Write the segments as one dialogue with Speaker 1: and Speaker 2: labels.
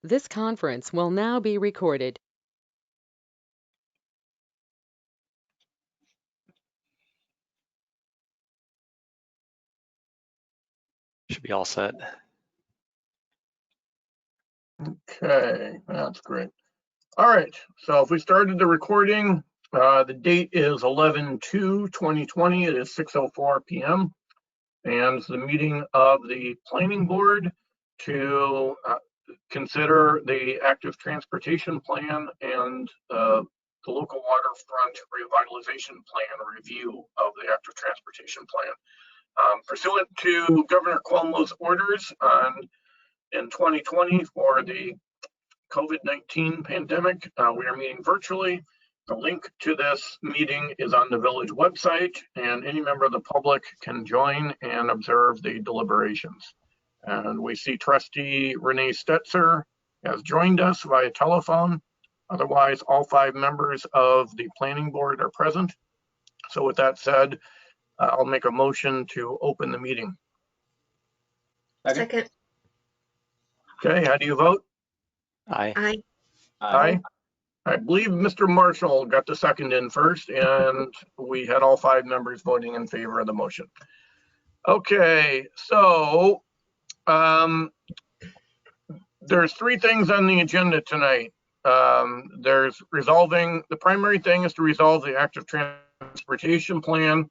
Speaker 1: This conference will now be recorded.
Speaker 2: Should be all set.
Speaker 3: Okay, that's great. All right, so if we started the recording, the date is 11/2/2020. It is 6:04 p.m. And it's the meeting of the planning board to consider the active transportation plan and the local waterfront revitalization plan review of the active transportation plan. Pursuant to Governor Cuomo's orders in 2020 for the COVID-19 pandemic, we are meeting virtually. The link to this meeting is on the village website, and any member of the public can join and observe the deliberations. And we see Trustee Renee Stetzer has joined us via telephone. Otherwise, all 5 members of the planning board are present. So with that said, I'll make a motion to open the meeting.
Speaker 4: Second.
Speaker 3: Okay, how do you vote?
Speaker 2: Aye.
Speaker 4: Aye.
Speaker 3: Aye. I believe Mr. Marshall got the second in first, and we had all 5 members voting in favor of the motion. Okay, so there's 3 things on the agenda tonight. There's resolving, the primary thing is to resolve the active transportation plan.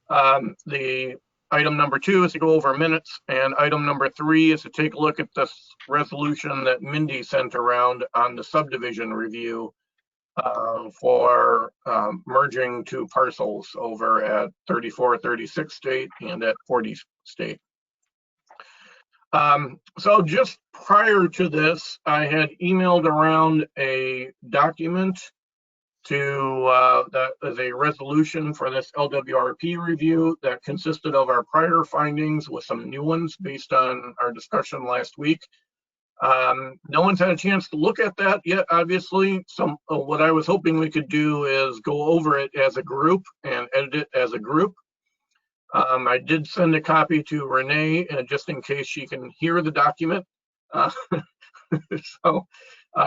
Speaker 3: The item number 2 is to go over minutes, and item number 3 is to take a look at this resolution that Mindy sent around on the subdivision review for merging 2 parcels over at 3436 State and at 40 State. So just prior to this, I had emailed around a document to that is a resolution for this LWRP review that consisted of our prior findings with some new ones based on our discussion last week. No one's had a chance to look at that yet, obviously. What I was hoping we could do is go over it as a group and edit it as a group. I did send a copy to Renee, just in case she can hear the document. So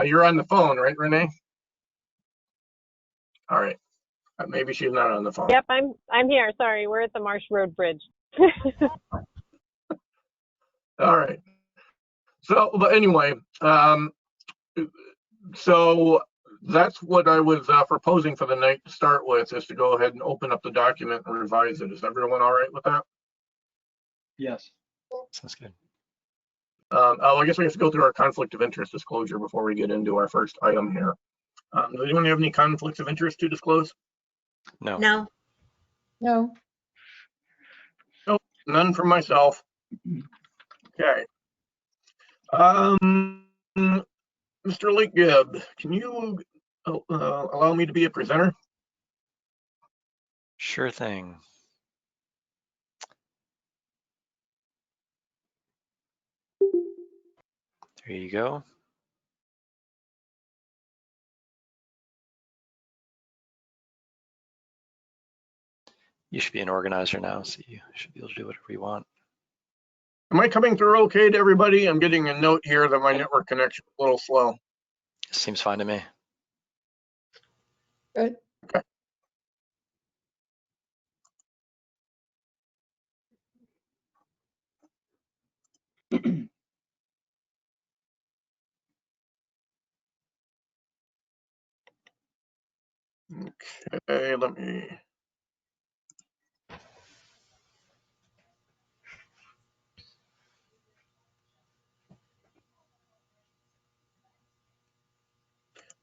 Speaker 3: you're on the phone, right, Renee? All right. Maybe she's not on the phone.
Speaker 5: Yep, I'm here. Sorry, we're at the Marsh Road Bridge.
Speaker 3: All right. So, but anyway, so that's what I was proposing for the night to start with, is to go ahead and open up the document and revise it. Is everyone all right with that?
Speaker 6: Yes.
Speaker 2: Sounds good.
Speaker 3: Oh, I guess we have to go through our conflict of interest disclosure before we get into our first item here. Does anyone have any conflicts of interest to disclose?
Speaker 2: No.
Speaker 4: No.
Speaker 7: No.
Speaker 3: Nope, none for myself. Okay. Mr. Leakgib, can you allow me to be a presenter?
Speaker 2: Sure thing. There you go. You should be an organizer now, so you should be able to do whatever you want.
Speaker 3: Am I coming through okay to everybody? I'm getting a note here that my network connection is a little slow.
Speaker 2: Seems fine to me.
Speaker 7: Good.
Speaker 3: Okay. Okay, let me.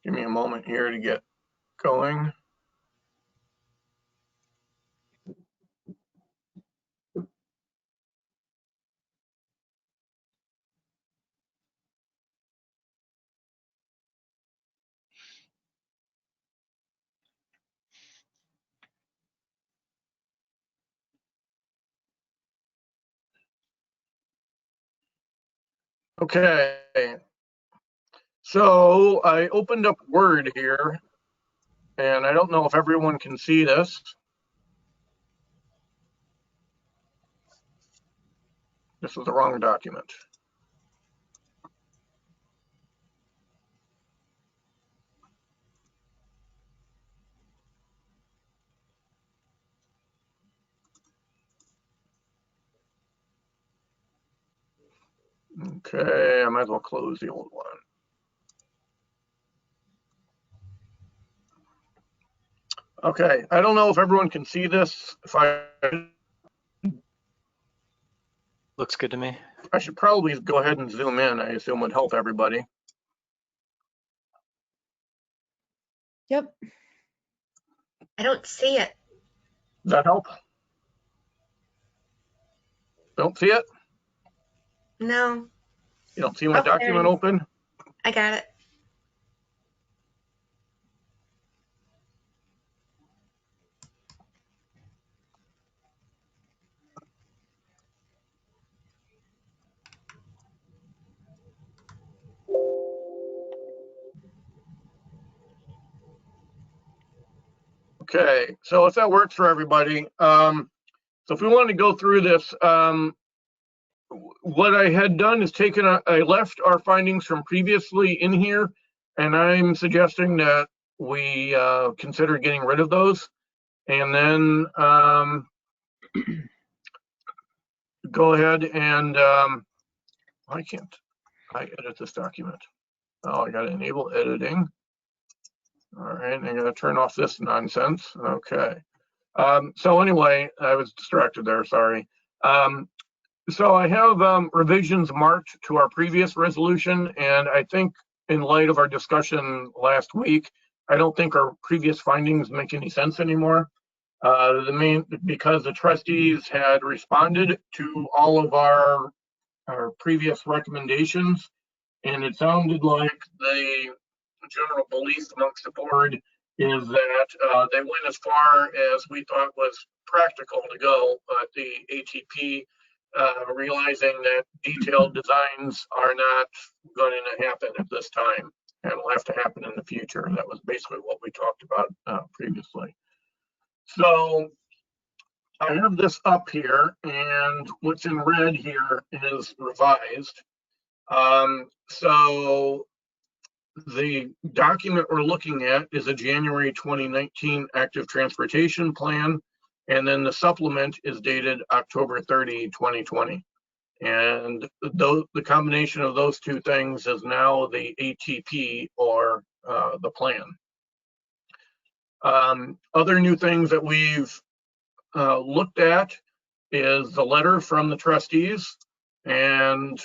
Speaker 3: Give me a moment here to get going. Okay, so I opened up Word here, and I don't know if everyone can see this. This is the wrong document. Okay, I might as well close the old one. Okay, I don't know if everyone can see this. If I
Speaker 2: Looks good to me.
Speaker 3: should probably go ahead and zoom in. I assume would help everybody.
Speaker 4: Yep.
Speaker 7: I don't see it.
Speaker 3: Does that help? Don't see it?
Speaker 7: No,
Speaker 3: You don't see my
Speaker 7: Oh, there it
Speaker 3: document
Speaker 7: is.
Speaker 3: open?
Speaker 7: I got it.
Speaker 3: Okay, so if that works for everybody, so if we want to go through this, what I had done is I left our findings from previously in here, and I'm suggesting that we consider getting rid of those, and then go ahead and why can't I edit this document? Oh, I got to enable editing. All right, I'm going to turn off this nonsense. Okay. So anyway, I was distracted there, sorry. So I have revisions marked to our previous resolution, and I think in light of our discussion last week, I don't think our previous findings make any sense anymore. Because the trustees had responded to all of our previous recommendations, and it sounded like the general belief amongst the board is that they went as far as we thought was practical to go, but the ATP realizing that detailed designs are not going to happen at this time and will have to happen in the future. That was basically what we talked about previously. So I have this up here, and what's in red here is revised. So the document we're looking at is a January 2019 active transportation plan, and then the supplement is dated October 30, 2020. And the combination of those two things is now the ATP, or the plan. Other new things that we've looked at is the letter from the trustees, and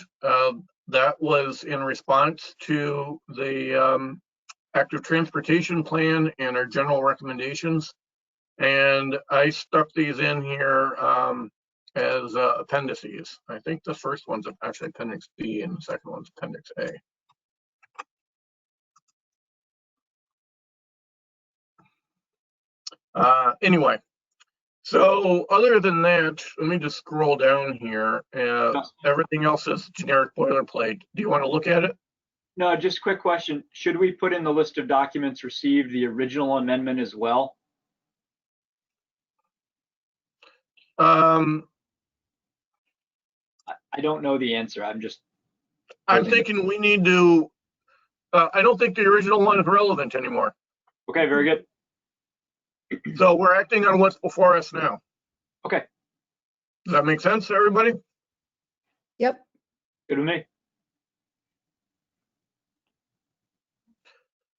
Speaker 3: that was in response to the active transportation plan and our general recommendations. And I stuck these in here as appendices. I think the first one's actually Appendix B and the second one's Appendix A. Anyway, so other than that, let me just scroll down here. Everything else is generic boilerplate. Do you want to look at it?
Speaker 6: No, just quick question. Should we put in the list of documents received the original amendment as well?
Speaker 3: Um,
Speaker 6: I don't know the answer.
Speaker 3: I'm thinking we need to, I don't think the original one is relevant anymore.
Speaker 6: Okay, very good.
Speaker 3: So we're acting on what's before us now.
Speaker 6: Okay,
Speaker 3: Does that make sense to everybody?
Speaker 4: Yep.
Speaker 6: good with me.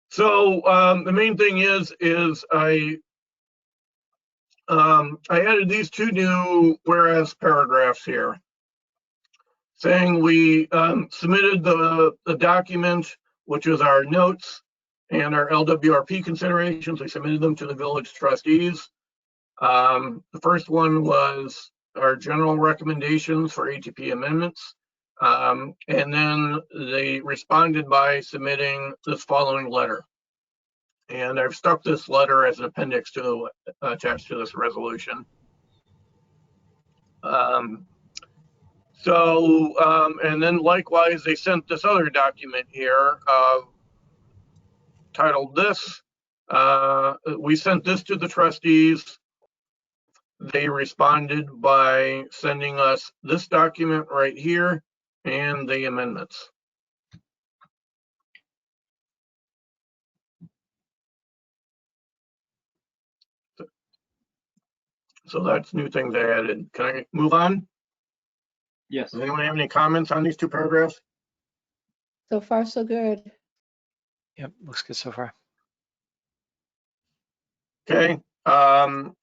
Speaker 3: So the main thing is I added these two new whereas paragraphs here, saying we submitted the document, which is our notes and our LWRP considerations. We submitted them to the village trustees. The first one was our general recommendations for ATP amendments. And then they responded by submitting this following letter. And I've stuck this letter as an appendix to attached to this resolution. And then likewise, they sent this other document here titled this. We sent this to the trustees. They responded by sending us this document right here and the amendments. So that's new things I added. Can I move on?
Speaker 6: Yes.
Speaker 3: Does anyone have any comments on these two paragraphs?
Speaker 4: So far, so good.
Speaker 2: Yep, looks good so far.
Speaker 3: Okay. Then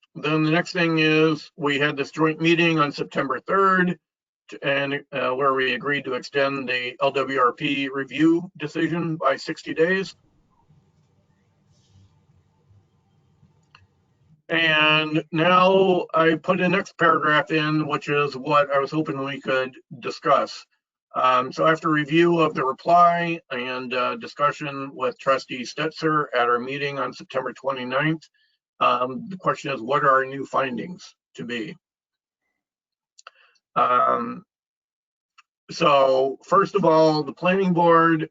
Speaker 3: the next thing is we had this joint meeting on September 3rd and where we agreed to extend the LWRP review decision by 60 days. And now I put the next paragraph in, which is what I was hoping we could discuss. So after review of the reply and discussion with Trustee Stetzer at our meeting on September 29th, the question is, what are our new findings to be? So first of all, the planning board,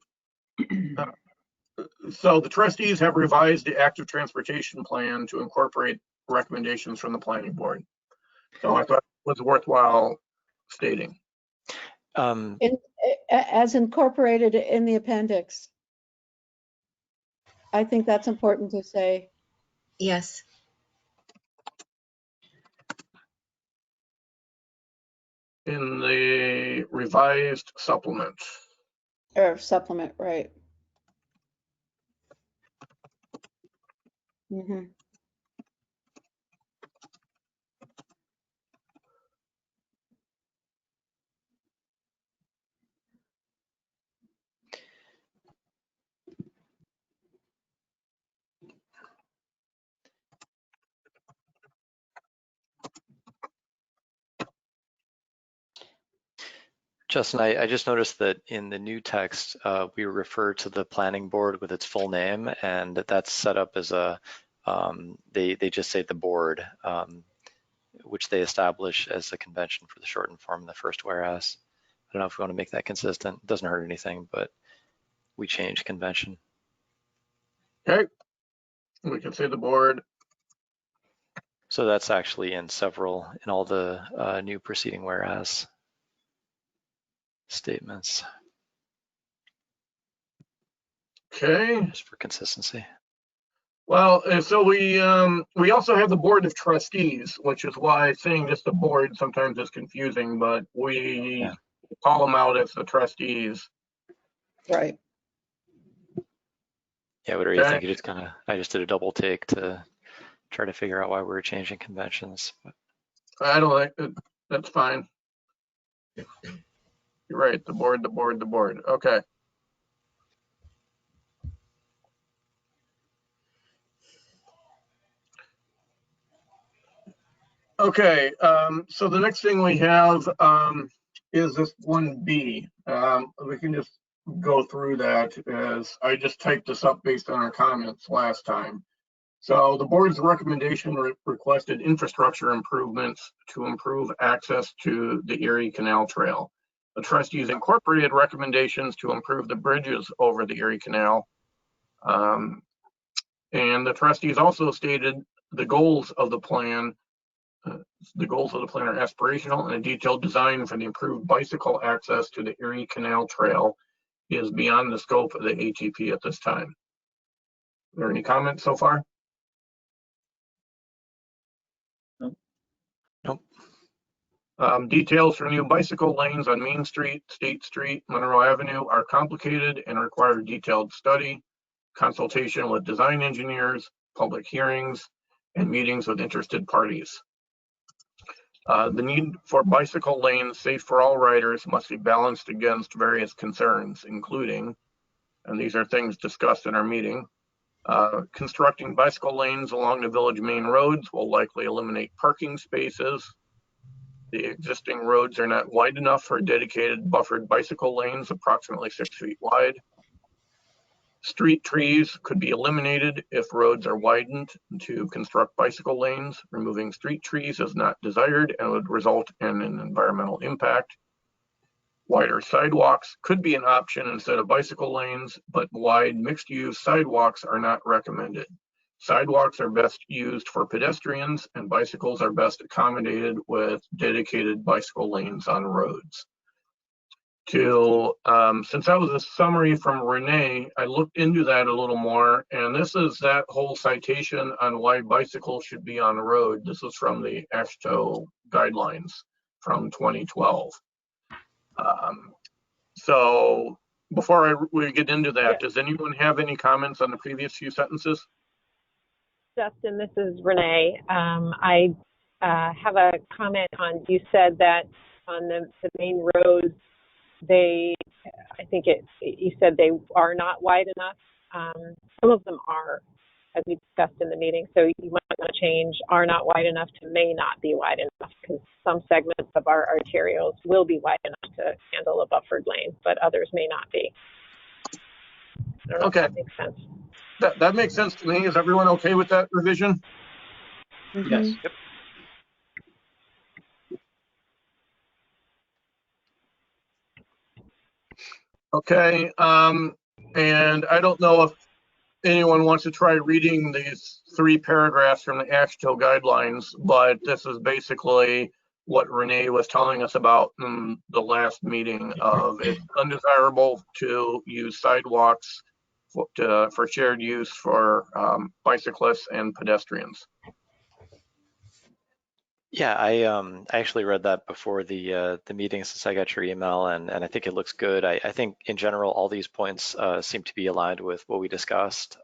Speaker 3: so the trustees have revised the active transportation plan to incorporate recommendations from the planning board. So I thought it was worthwhile stating.
Speaker 4: As incorporated in the appendix. I think that's important to say.
Speaker 7: Yes.
Speaker 3: In the revised supplement.
Speaker 4: Or supplement, right. Mm-hmm.
Speaker 2: Justin, I just noticed that in the new text, we refer to the planning board with its full name, and that's set up as a, they just say the board, which they establish as a convention for the shortened form in the first whereas. I don't know if we want to make that consistent. It doesn't hurt anything, but we change convention.
Speaker 3: Okay, we can say the board.
Speaker 2: So that's actually in all the new proceeding whereas statements.
Speaker 3: Okay.
Speaker 2: Just for consistency.
Speaker 3: Well, so we also have the board of trustees, which is why saying just the board sometimes is confusing, but we call them out as the trustees.
Speaker 4: Right.
Speaker 2: Yeah, what do you think? I just did a double take to try to figure out why we were changing conventions.
Speaker 3: I don't think that's fine. You're right. The board. Okay. Okay. So the next thing we have is this 1B. We can just go through that as I just typed this up based on our comments last time. So the board's recommendation requested infrastructure improvements to improve access to the Erie Canal Trail. The trustees incorporated recommendations to improve the bridges over the Erie Canal. And the trustees also stated the goals of the plan. The goals of the plan are aspirational, and a detailed design for the improved bicycle access to the Erie Canal Trail is beyond the scope of the ATP at this time. Are there any comments so far?
Speaker 2: Nope.
Speaker 3: Details for new bicycle lanes on Main Street, State Street, Monroe Avenue are complicated and require detailed study, consultation with design engineers, public hearings, and meetings with interested parties. The need for bicycle lanes safe for all riders must be balanced against various concerns, including, and these are things discussed in our meeting, constructing bicycle lanes along the village main roads will likely eliminate parking spaces. The existing roads are not wide enough for dedicated buffered bicycle lanes approximately 6 feet wide. Street trees could be eliminated if roads are widened to construct bicycle lanes. Removing street trees is not desired and would result in an environmental impact. Wider sidewalks could be an option instead of bicycle lanes, but wide mixed-use sidewalks are not recommended. Sidewalks are best used for pedestrians, and bicycles are best accommodated with dedicated bicycle lanes on roads. Since that was a summary from Renee, I looked into that a little more, and this is that whole citation on why bicycles should be on the road. This is from the AASHTO guidelines from 2012. So before we get into that, does anyone have any comments on the previous few sentences?
Speaker 5: Justin, this is Renee. I have a comment on, you said that on the main roads, you said they are not wide enough. Some of them are, as we discussed in the meeting. So you might want to change are not wide enough to may not be wide enough, because some segments of our arterials will be wide enough to handle a buffered lane, but others may not be. I don't know if that makes sense.
Speaker 3: That makes sense to me. Is everyone okay with that revision?
Speaker 6: Yes.
Speaker 2: Yep.
Speaker 3: Okay. And I don't know if anyone wants to try reading these 3 paragraphs from the AASHTO guidelines, but this is basically what Renee was telling us about in the last meeting of it's undesirable to use sidewalks for shared use for bicyclists and pedestrians.
Speaker 2: Yeah, I actually read that before the meeting since I got your email, and I think it looks good. I think in general all these points seem to be aligned with what we discussed,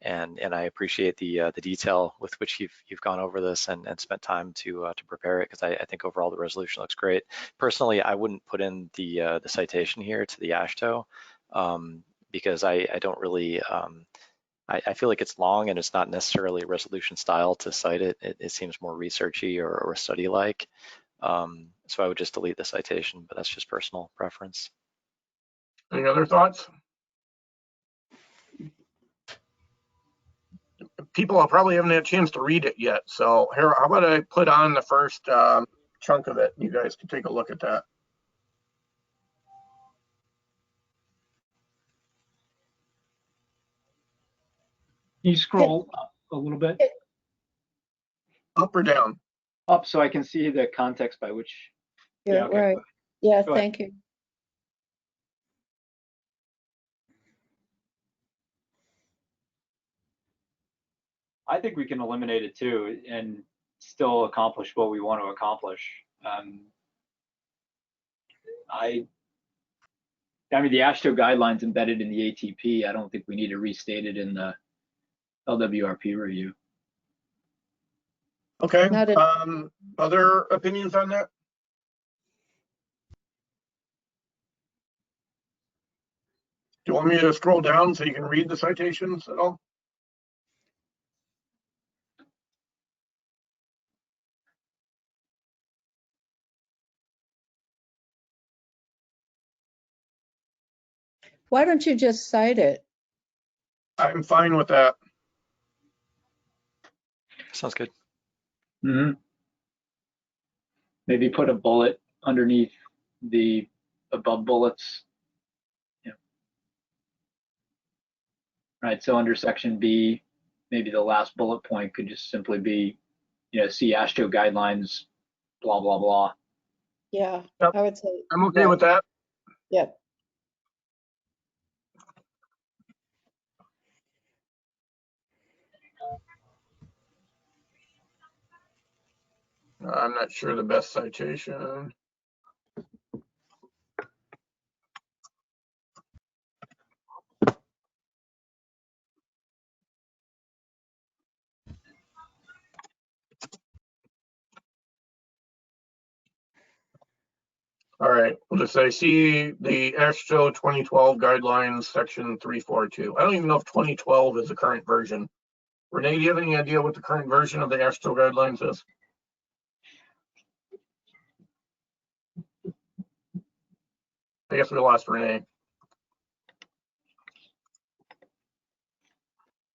Speaker 2: and I appreciate the detail with which you've gone over this and spent time to prepare it, because I think overall the resolution looks great. Personally, I wouldn't put in the citation here to the AASHTO because I don't really. I feel like it's long and it's not necessarily resolution style to cite it. It seems more researchy or study-like. So I would just delete the citation, but that's just personal preference.
Speaker 3: Any other thoughts? People probably haven't had a chance to read it yet. So here, how about I put on the first chunk of it? You guys can take a look at that.
Speaker 6: Can you scroll up a little bit?
Speaker 3: Up or down?
Speaker 6: Up so I can see the context by which.
Speaker 4: Yeah,
Speaker 6: okay,
Speaker 4: right. Yeah,
Speaker 6: Go ahead.
Speaker 4: thank you.
Speaker 6: I think we can eliminate it too and still accomplish what we want to accomplish. I mean, the AASHTO guidelines embedded in the ATP, I don't think we need to restate it in the LWRP review.
Speaker 3: Okay.
Speaker 4: Not a-
Speaker 3: Other opinions on that? Do you want me to scroll down so you can read the citations at all?
Speaker 4: Why don't you just cite it?
Speaker 3: I'm fine with that.
Speaker 2: Sounds good.
Speaker 6: Mm-hmm. Maybe put a bullet underneath the above bullets. Yeah. Right. So under section B, maybe the last bullet point could just simply be, see AASHTO guidelines, blah, blah, blah.
Speaker 4: Yeah,
Speaker 3: Yep.
Speaker 4: I would say.
Speaker 3: I'm okay
Speaker 4: yeah.
Speaker 3: with that.
Speaker 4: Yep.
Speaker 3: I'm not sure the best citation. All right, we'll just say, see the AASHTO 2012 guidelines, section 342. I don't even know if 2012 is the current version. Renee, do you have any idea what the current version of the AASHTO guidelines is? I guess we lost Renee.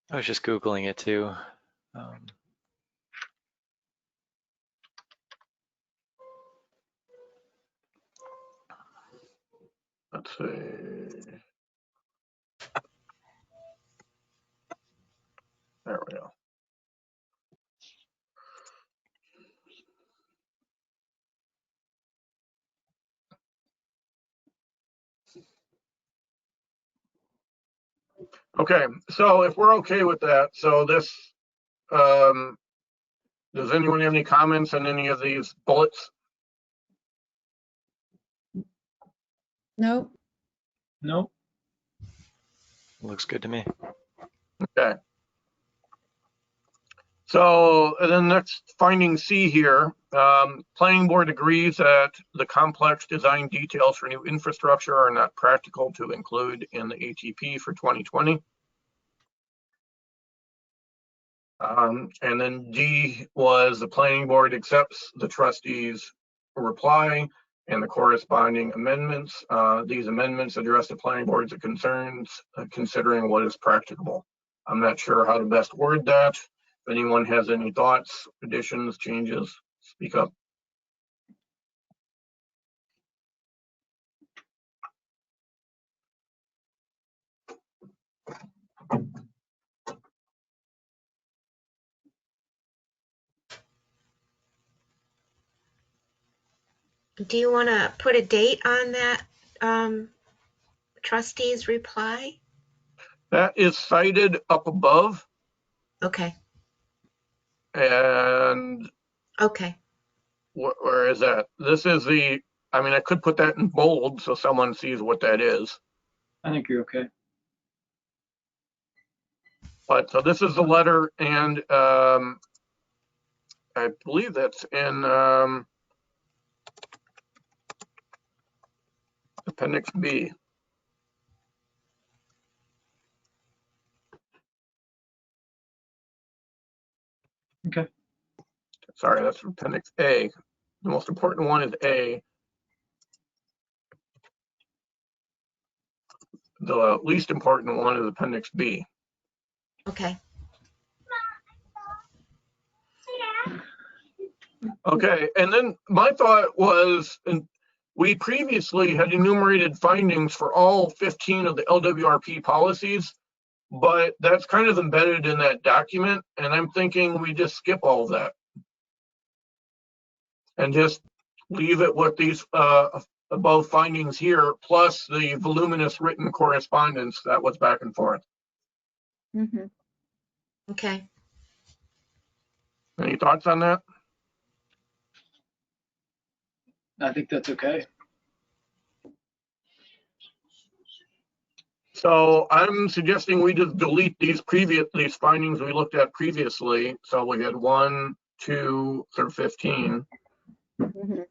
Speaker 2: I was just Googling it too.
Speaker 3: Let's see. There we go. Okay, so if we're okay with that, so this, does anyone have any comments on any of these bullets?
Speaker 4: Nope.
Speaker 6: No.
Speaker 2: Looks good to me.
Speaker 3: Okay. So and then next finding C here, planning board agrees that the complex design details for new infrastructure are not practical to include in the ATP for 2020. And then D was the planning board accepts the trustees' reply and the corresponding amendments. These amendments address the planning board's concerns, considering what is practicable. I'm not sure how to best word that. If anyone has any thoughts, additions, changes, speak up.
Speaker 7: Do you want to put a date on that trustee's reply?
Speaker 3: That is cited up above,
Speaker 7: Okay.
Speaker 3: and
Speaker 7: Okay.
Speaker 3: where is that? This is the, I mean, I could put that in bold so someone sees what that is.
Speaker 6: I think you're okay.
Speaker 3: But so this is the letter, and I believe that's in Appendix B.
Speaker 6: Okay.
Speaker 3: Sorry, that's Appendix A. The most important one is A. The least important one is Appendix B.
Speaker 7: Okay.
Speaker 3: Okay, and then my thought was, and we previously had enumerated findings for all 15 of the LWRP policies, but that's kind of embedded in that document, and I'm thinking we just skip all of that and just leave it with these above findings here, plus the voluminous written correspondence that was back and forth.
Speaker 4: Mm-hmm.
Speaker 7: Okay.
Speaker 3: Any thoughts on that?
Speaker 6: I think that's okay.
Speaker 3: So I'm suggesting we just delete these findings we looked at previously. So we had 1, 2 through 15.
Speaker 4: Mm-hmm.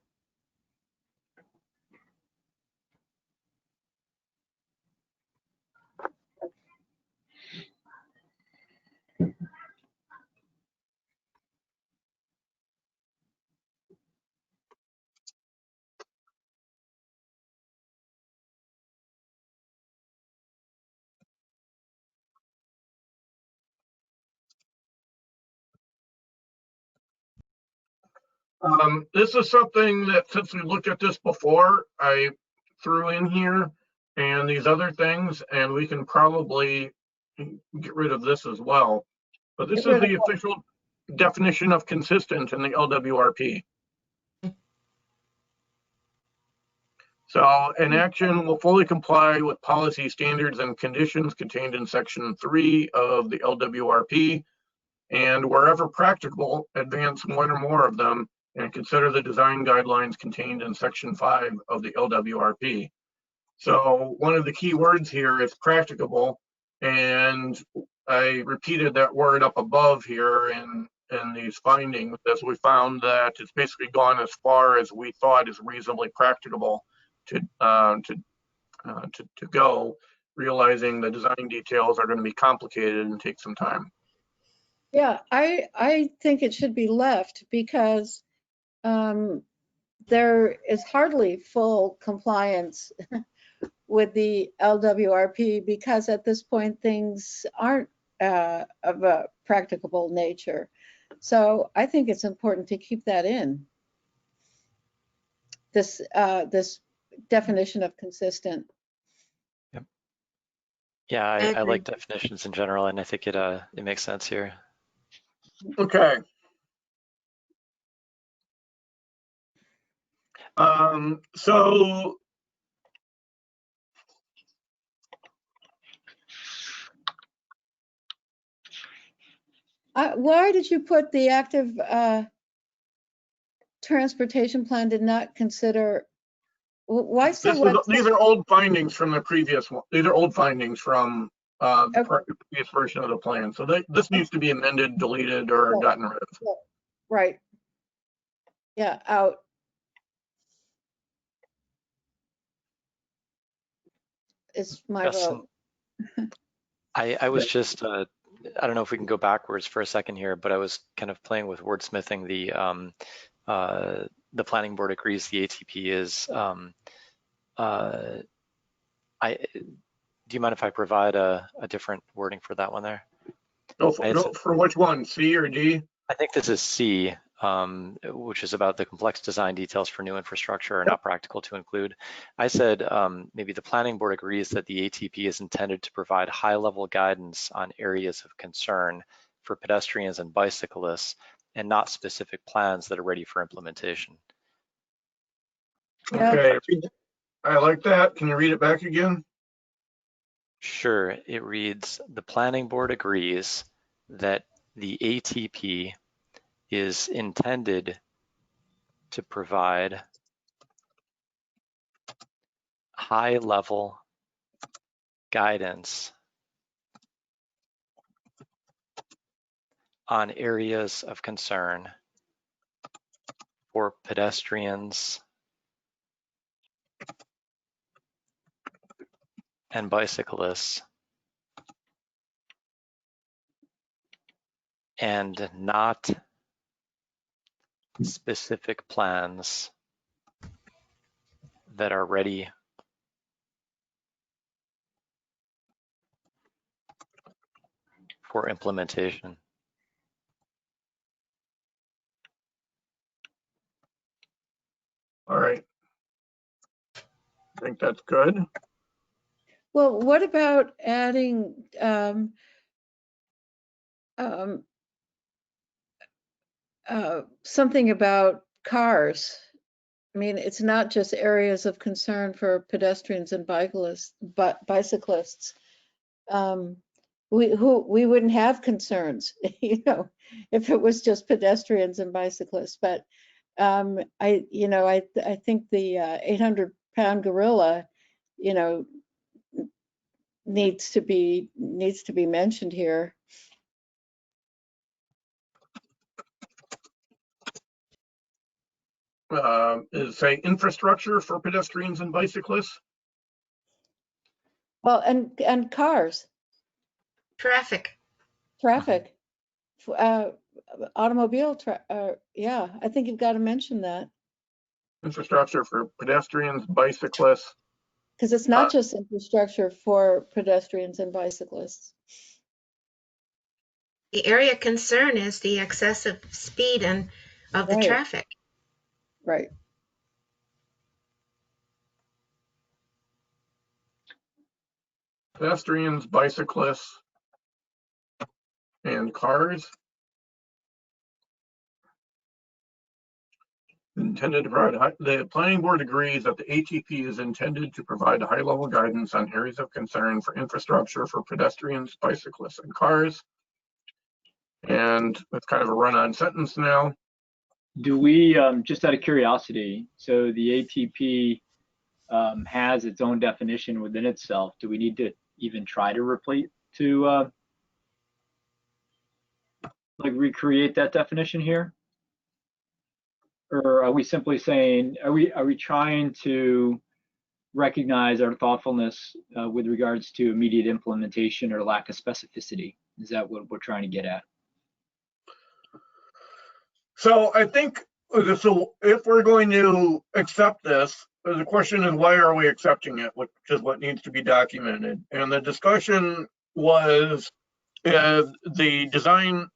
Speaker 3: This is something that, since we looked at this before, I threw in here and these other things, and we can probably get rid of this as well. But this
Speaker 4: Get
Speaker 3: is
Speaker 4: rid of
Speaker 3: the official definition of consistent in the LWRP. So an action will fully comply with policy standards and conditions contained in Section 3 of the LWRP, and wherever practicable, advance one or more of them and consider the design guidelines contained in Section 5 of the LWRP. So one of the key words here is practicable, and I repeated that word up above here in these findings, as we found that it's basically gone as far as we thought is reasonably practicable to go, realizing the design details are going to be complicated and take some time.
Speaker 4: Yeah, I think it should be left because there is hardly full compliance with the LWRP because at this point things aren't of a practicable nature. So I think it's important to keep that in. This definition of consistent.
Speaker 2: Yep. Yeah,
Speaker 7: I
Speaker 2: I
Speaker 7: agree.
Speaker 2: like definitions in general, and I think it makes sense here.
Speaker 3: Okay. So
Speaker 4: Why did you put the active transportation plan did not consider Why so
Speaker 3: These are old findings from the previous one. These are old findings from the previous version of the plan. So this needs to be amended, deleted, or
Speaker 4: Right.
Speaker 3: gotten rid of.
Speaker 4: Right. Yeah, out. It's my
Speaker 2: Justin,
Speaker 4: vote.
Speaker 2: I was just, I don't know if we can go backwards for a second here, but I was kind of playing with wordsmithing the planning board agrees the ATP is, do you mind if I provide a different wording for that one there?
Speaker 3: No, for which one, C or D?
Speaker 2: I think this is C, which is about the complex design details for new infrastructure are not practical to include. I said maybe the planning board agrees that the ATP is intended to provide high-level guidance on areas of concern for pedestrians and bicyclists and not specific plans that are ready for implementation.
Speaker 4: Yeah.
Speaker 3: Okay, I like that. Can you read it back again?
Speaker 2: Sure, it reads, the planning board agrees that the ATP is intended to provide high-level guidance on areas of concern for pedestrians and bicyclists and not specific plans that are ready for implementation.
Speaker 3: All right. I think that's good.
Speaker 4: Well, what about adding something about cars? I mean, it's not just areas of concern for pedestrians and bicyclists. We wouldn't have concerns, you know, if it was just pedestrians and bicyclists. But I think the 800-pound gorilla, you know, needs to be mentioned here.
Speaker 3: Is say infrastructure for pedestrians and bicyclists.
Speaker 4: Well, and cars,
Speaker 7: Traffic.
Speaker 4: automobile, yeah, I think you've got to mention that.
Speaker 3: Infrastructure for pedestrians, bicyclists.
Speaker 4: Because it's not just infrastructure for pedestrians and bicyclists.
Speaker 7: The area of concern is the excessive speed and of the
Speaker 4: Right.
Speaker 7: traffic.
Speaker 4: Right.
Speaker 3: Pedestrians, bicyclists, and cars. Intended to provide, the planning board agrees that the ATP is intended to provide high-level guidance on areas of concern for infrastructure for pedestrians, bicyclists, and cars. And that's kind of a run-on sentence now.
Speaker 6: Do we, just out of curiosity, so the ATP has its own definition within itself. Do we need to even try to like recreate that definition here? Or are we simply saying, are we trying to recognize our thoughtfulness with regards to immediate implementation or lack of specificity? Is that what we're trying to get at?
Speaker 3: So I think, so if we're going to accept this, the question is, why are we accepting it, which is what needs to be documented. And the discussion was the design.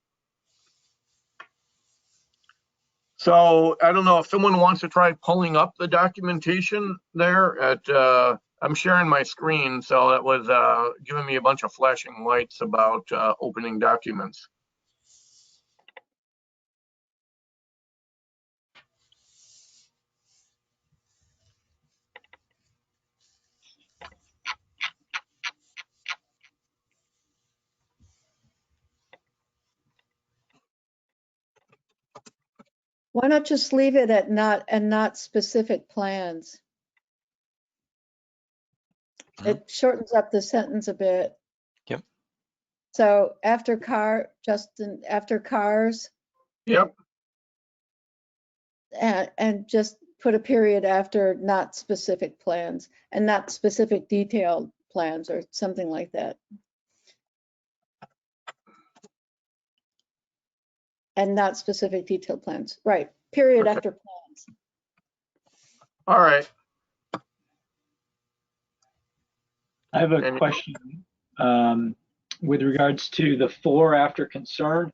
Speaker 3: So I don't know if someone wants to try pulling up the documentation there at, I'm sharing my screen. So that was giving me a bunch of flashing lights about opening documents.
Speaker 4: Why not just leave it at not specific plans? It shortens up the sentence a bit.
Speaker 2: Yep.
Speaker 4: So after Justin, after cars,
Speaker 3: Yep.
Speaker 4: and just put a period after not specific plans and not specific detailed plans or something like that. And not specific detailed plans, right? Period
Speaker 3: Okay.
Speaker 4: after plans.
Speaker 3: All right.
Speaker 6: I have a
Speaker 3: And-
Speaker 6: question with regards to the for after concern.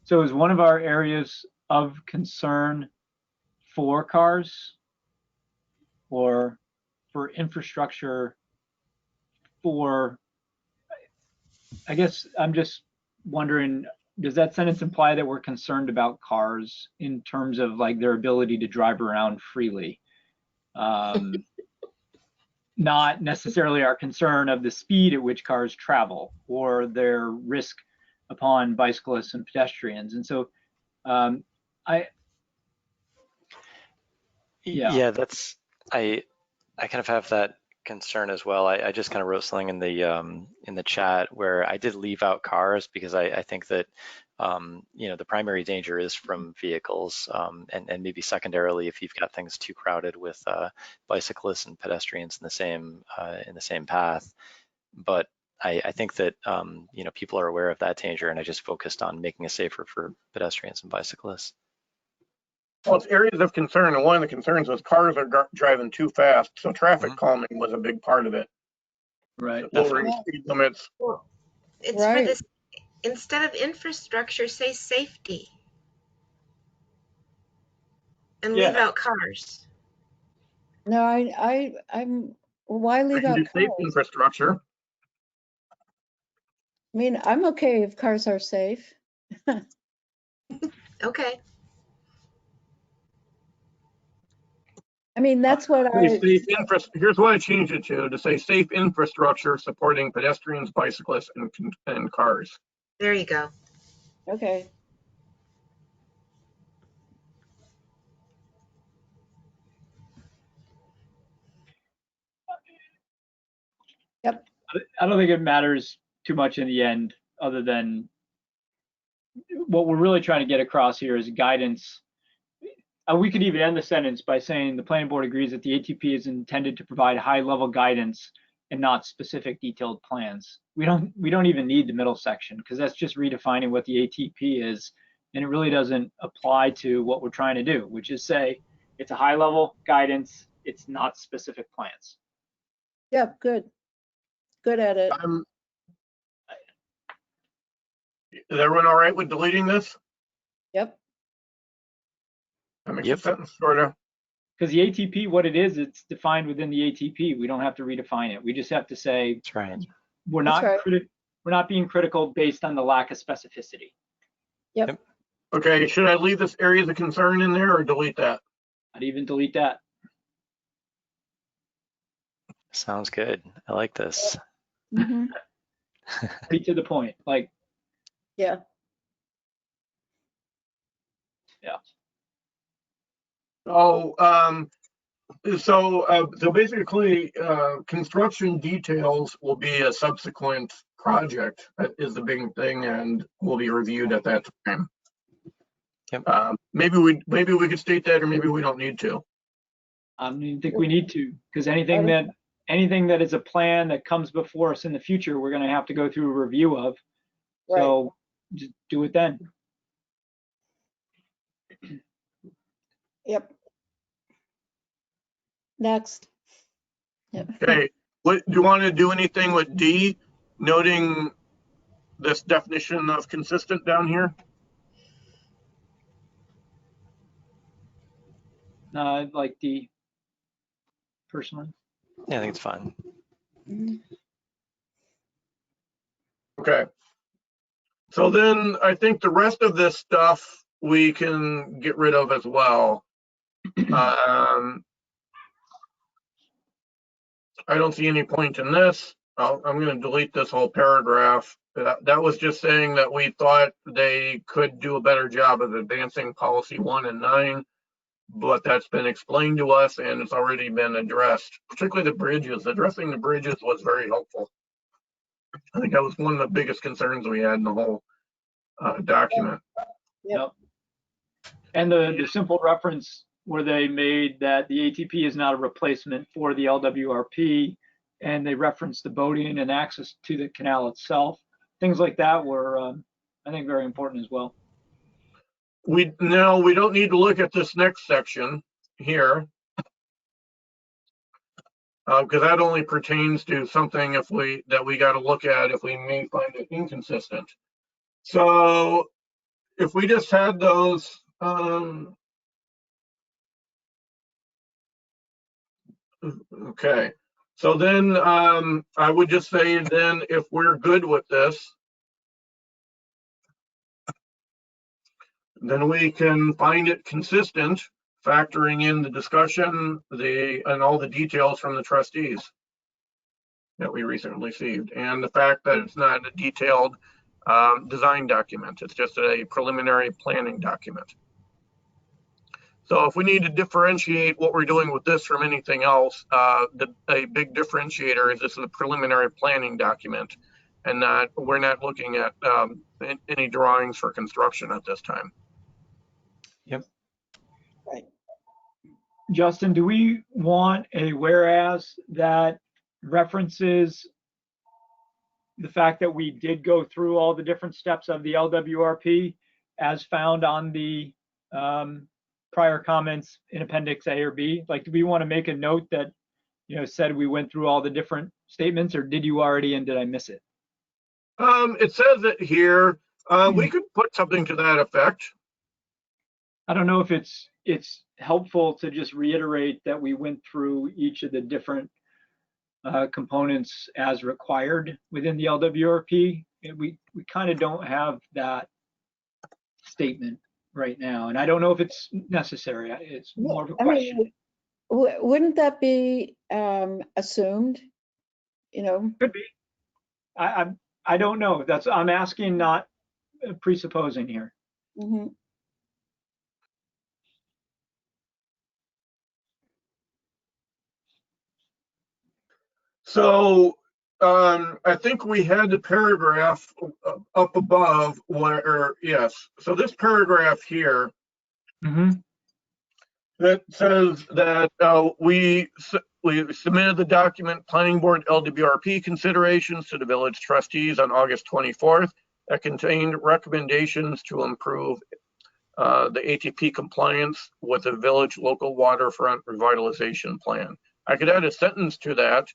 Speaker 6: So is one of our areas of concern for cars or for infrastructure for, I guess I'm just wondering, does that sentence imply that we're concerned about cars in terms of like their ability to drive around freely? Not necessarily our concern of the speed at which cars travel or their risk upon bicyclists and pedestrians. And so
Speaker 2: Yeah, that's, I kind of have that concern as well. I just kind of wrote something in the chat where I did leave out cars because I think that you know, the primary danger is from vehicles, and maybe secondarily if you've got things too crowded with bicyclists and pedestrians in the same path. But I think that you know, people are aware of that danger, and I just focused on making it safer for pedestrians and bicyclists.
Speaker 3: Well, it's areas of concern, and one of the concerns was cars are driving too fast. So traffic calming was a big part of it.
Speaker 6: right.
Speaker 3: Lowering speed limits.
Speaker 7: Well, it's
Speaker 4: Right.
Speaker 7: for this, instead of infrastructure, say safety. And leave
Speaker 6: Yeah.
Speaker 7: out cars.
Speaker 4: No, I'm, why
Speaker 3: We
Speaker 4: leave
Speaker 3: can
Speaker 4: out
Speaker 3: do safe
Speaker 4: cars?
Speaker 3: infrastructure.
Speaker 4: I mean, I'm okay if cars are safe.
Speaker 7: Okay.
Speaker 4: I mean, that's what
Speaker 3: Here's what I changed it to say safe infrastructure supporting pedestrians, bicyclists, and cars.
Speaker 7: There you go.
Speaker 4: okay.
Speaker 6: I don't think it matters too much in the end, other than what we're really trying to get across here is guidance. We could even end the sentence by saying the planning board agrees that the ATP is intended to provide high-level guidance and not specific detailed plans. We don't even need the middle section because that's just redefining what the ATP is, and it really doesn't apply to what we're trying to do, which is say it's a high-level guidance. It's not specific plans.
Speaker 4: Yep, good. Good at it.
Speaker 3: Is everyone all right with deleting this?
Speaker 4: Yep.
Speaker 3: That makes
Speaker 2: Yep.
Speaker 3: the sentence shorter.
Speaker 6: Because the ATP, what it is, it's defined within the ATP. We don't have to redefine it. We just have to say
Speaker 2: That's right.
Speaker 6: we're
Speaker 4: That's
Speaker 6: not
Speaker 4: right.
Speaker 6: we're not being critical based on the lack of specificity.
Speaker 4: Yep.
Speaker 3: Okay, should I leave this areas of concern in there or delete that?
Speaker 6: I'd even delete that.
Speaker 2: Sounds good. I like this.
Speaker 4: Mhm.
Speaker 6: Pretty to the point. Like,
Speaker 4: Yeah.
Speaker 3: So basically, construction details will be a subsequent project. That is the big thing, and will be reviewed at that time.
Speaker 2: Yep.
Speaker 3: Maybe we could state that, or maybe we don't need to.
Speaker 6: I don't think we need to, because anything that is a plan that comes before us in the future, we're going to have to go through a review of.
Speaker 4: Right.
Speaker 6: So just do it then.
Speaker 4: Yep. Next. Yep.
Speaker 3: Okay. What do you want to do anything with D, noting this definition of consistent down here?
Speaker 6: I like D personally.
Speaker 2: Yeah, I think it's fine.
Speaker 4: Mhm.
Speaker 3: Okay. So then I think the rest of this stuff we can get rid of as well. I don't see any point in this. I'm going to delete this whole paragraph. That was just saying that we thought they could do a better job of advancing policy 1 and 9. but that's been explained to us and it's already been addressed, particularly the bridges. Addressing the bridges was very helpful. I think that was one of the biggest concerns we had in the whole document.
Speaker 6: Yep. And the simple reference where they made that the ATP is not a replacement for the LWRP, and they referenced the boating and access to the canal itself. Things like that were, I think, very important as well.
Speaker 3: We don't need to look at this next section here, because that only pertains to something that we got to look at if we may find it inconsistent. So if we just had those, okay. So then I would just say then if we're good with this, then we can find it consistent, factoring in the discussion, and all the details from the trustees that we recently received, and the fact that it's not a detailed design document. It's just a preliminary planning document. So if we need to differentiate what we're doing with this from anything else, a big differentiator is this is a preliminary planning document, and we're not looking at any drawings for construction at this time.
Speaker 6: Yep.
Speaker 4: Right.
Speaker 6: Justin, do we want a whereas that references the fact that we did go through all the different steps of the LWRP as found on the prior comments in Appendix A or B? Like, do we want to make a note that, said we went through all the different statements, or did you already, and did I miss it?
Speaker 3: It says it here. We could put something to that effect.
Speaker 6: I don't know if it's helpful to just reiterate that we went through each of the different components as required within the LWRP. We kind of don't have that statement right now, and I don't know if it's necessary. It's more of a question.
Speaker 4: I mean, wouldn't that be assumed?
Speaker 6: Could be. I don't know. I'm asking, not presupposing here.
Speaker 4: Mm-hmm.
Speaker 3: So I think we had the paragraph up above yes. So this paragraph here that says that we submitted the document Planning Board LWRP considerations to the village trustees on August 24th that contained recommendations to improve the ATP compliance with the village local waterfront revitalization plan. I could add a sentence to that.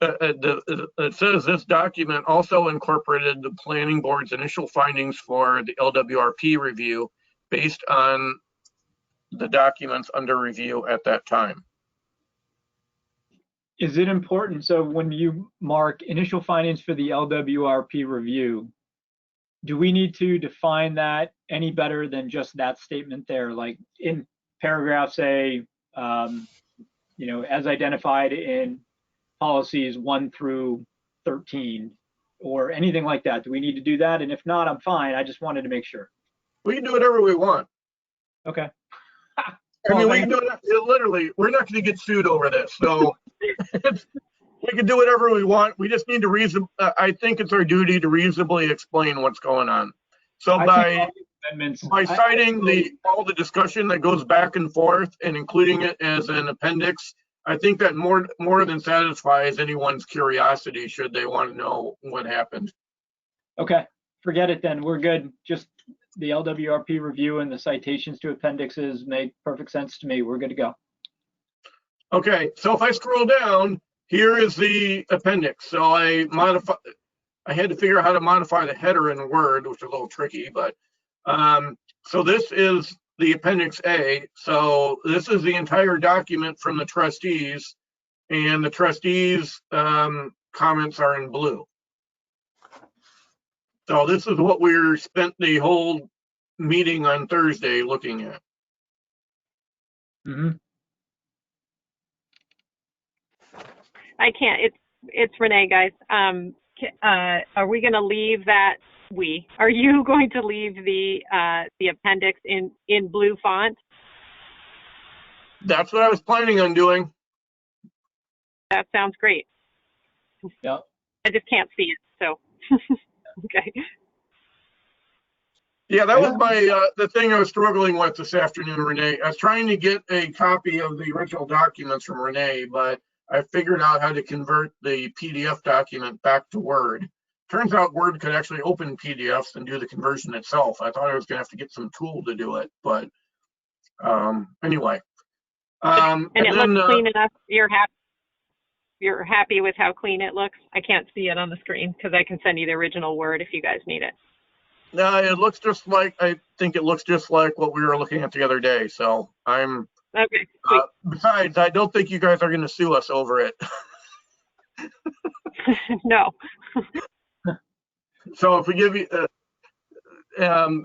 Speaker 3: It says this document also incorporated the planning board's initial findings for the LWRP review based on the documents under review at that time.
Speaker 6: Is it important? So when you mark initial findings for the LWRP review, do we need to define that any better than just that statement there? Like in paragraph say, as identified in policies 1 through 13 or anything like that? Do we need to do that? And if not, I'm fine. I just wanted to make sure.
Speaker 3: We can do whatever we want.
Speaker 6: Okay.
Speaker 3: I mean, we can do it literally. We're not going to get sued over this. So we can do whatever we want. We just need to I think it's our duty to reasonably explain what's going on. So by citing all the discussion that goes back and forth and including it as an appendix, I think that more than satisfies anyone's curiosity should they want to know what happened.
Speaker 6: Okay, forget it then. We're good. Just the LWRP review and the citations to appendixes make perfect sense to me. We're good to go.
Speaker 3: Okay, so if I scroll down, here is the appendix. So I had to figure out how to modify the header in Word, which is a little tricky, but so this is the Appendix A. So this is the entire document from the trustees, and the trustees' comments are in blue. So this is what we spent the whole meeting on Thursday looking at.
Speaker 6: Mm-hmm.
Speaker 5: I can't. It's Renee, guys. Are we going to leave that? Are you going to leave the appendix in blue font?
Speaker 3: That's what I was planning on doing.
Speaker 5: That sounds great.
Speaker 6: Yep.
Speaker 5: I just can't see it, so. Okay.
Speaker 3: Yeah, that was my the thing I was struggling with this afternoon, Renee. I was trying to get a copy of the original documents from Renee, but I figured out how to convert the PDF document back to Word. Turns out Word could actually open PDFs and do the conversion itself. I thought I was going to have to get some tool to do it, but anyway.
Speaker 5: And it looks clean enough. You're happy with how clean it looks? I can't see it on the screen because I can send you the original Word if you guys need it.
Speaker 3: No, it looks just like, I think it looks just like what we were looking at the other day. So I'm,
Speaker 5: Okay, sweet.
Speaker 3: besides, I don't think you guys are going to sue us over it.
Speaker 5: No.
Speaker 3: So if we give you,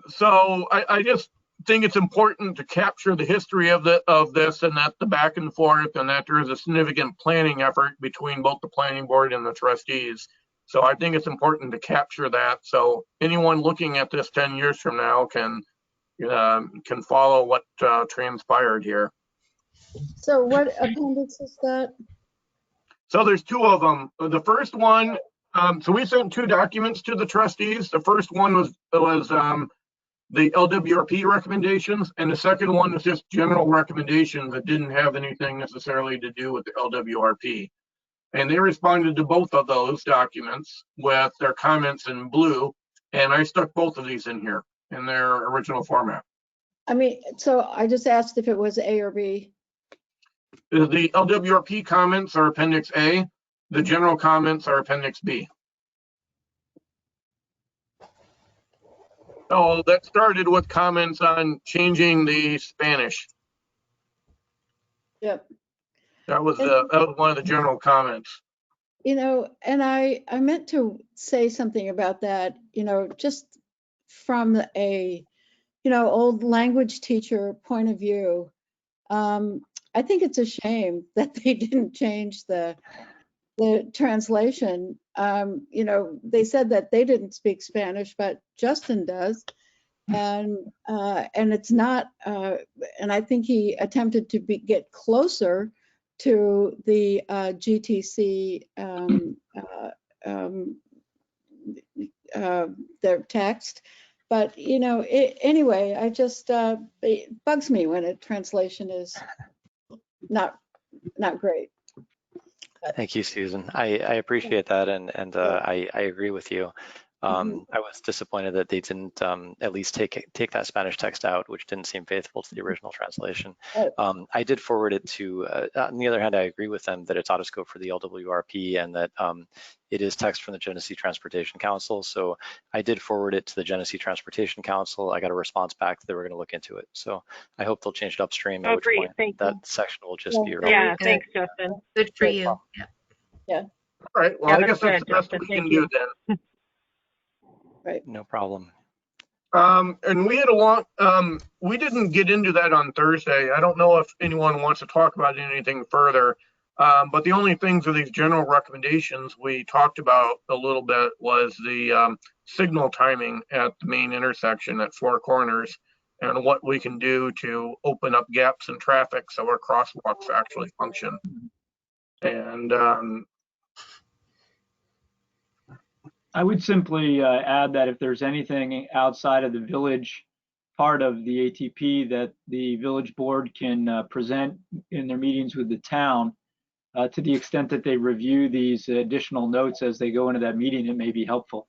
Speaker 3: so I just think it's important to capture the history of this and that the back and forth and that there is a significant planning effort between both the planning board and the trustees. So I think it's important to capture that. So anyone looking at this 10 years from now can follow what transpired here.
Speaker 4: So what appendix is that?
Speaker 3: So there's two of them. The first one, so we sent two documents to the trustees. The first one was the LWRP recommendations, and the second one was just general recommendations that didn't have anything necessarily to do with the LWRP. And they responded to both of those documents with their comments in blue, and I stuck both of these in here in their original format.
Speaker 4: I mean, so I just asked if it was A or B.
Speaker 3: The LWRP comments are Appendix A. The general comments are Appendix B. Oh, that started with comments on changing the Spanish.
Speaker 4: Yep.
Speaker 3: That was one of the general comments.
Speaker 4: You know, and I meant to say something about that, you know, just from a, you know, old language teacher point of view. I think it's a shame that they didn't change the translation. You know, they said that they didn't speak Spanish, but Justin does. And it's not, and I think he attempted to get closer to the GTC, their text. But, you know, anyway, I just, it bugs me when a translation is not great.
Speaker 2: Thank you, Susan. I appreciate that, and I agree with you. I was disappointed that they didn't at least take that Spanish text out, which didn't seem faithful to the original translation. I did forward it to, on the other hand, I agree with them that it's autoscope for the LWRP and that it is text from the Genesee Transportation Council. So I did forward it to the Genesee Transportation Council. I got a response back that they were going to look into it. So I hope they'll change it upstream, at which point that section will just be irrelevant.
Speaker 5: Yeah, thanks, Justin.
Speaker 7: Good for you.
Speaker 4: Yeah.
Speaker 3: All right, well, I guess that's the best we can do then.
Speaker 4: Right.
Speaker 2: No problem.
Speaker 3: And we had a long, we didn't get into that on Thursday. I don't know if anyone wants to talk about anything further. But the only things of these general recommendations we talked about a little bit was the signal timing at the main intersection at Four Corners and what we can do to open up gaps in traffic so our crosswalks actually function. And
Speaker 6: I would simply add that if there's anything outside of the village part of the ATP that the village board can present in their meetings with the town, to the extent that they review these additional notes as they go into that meeting, it may be helpful.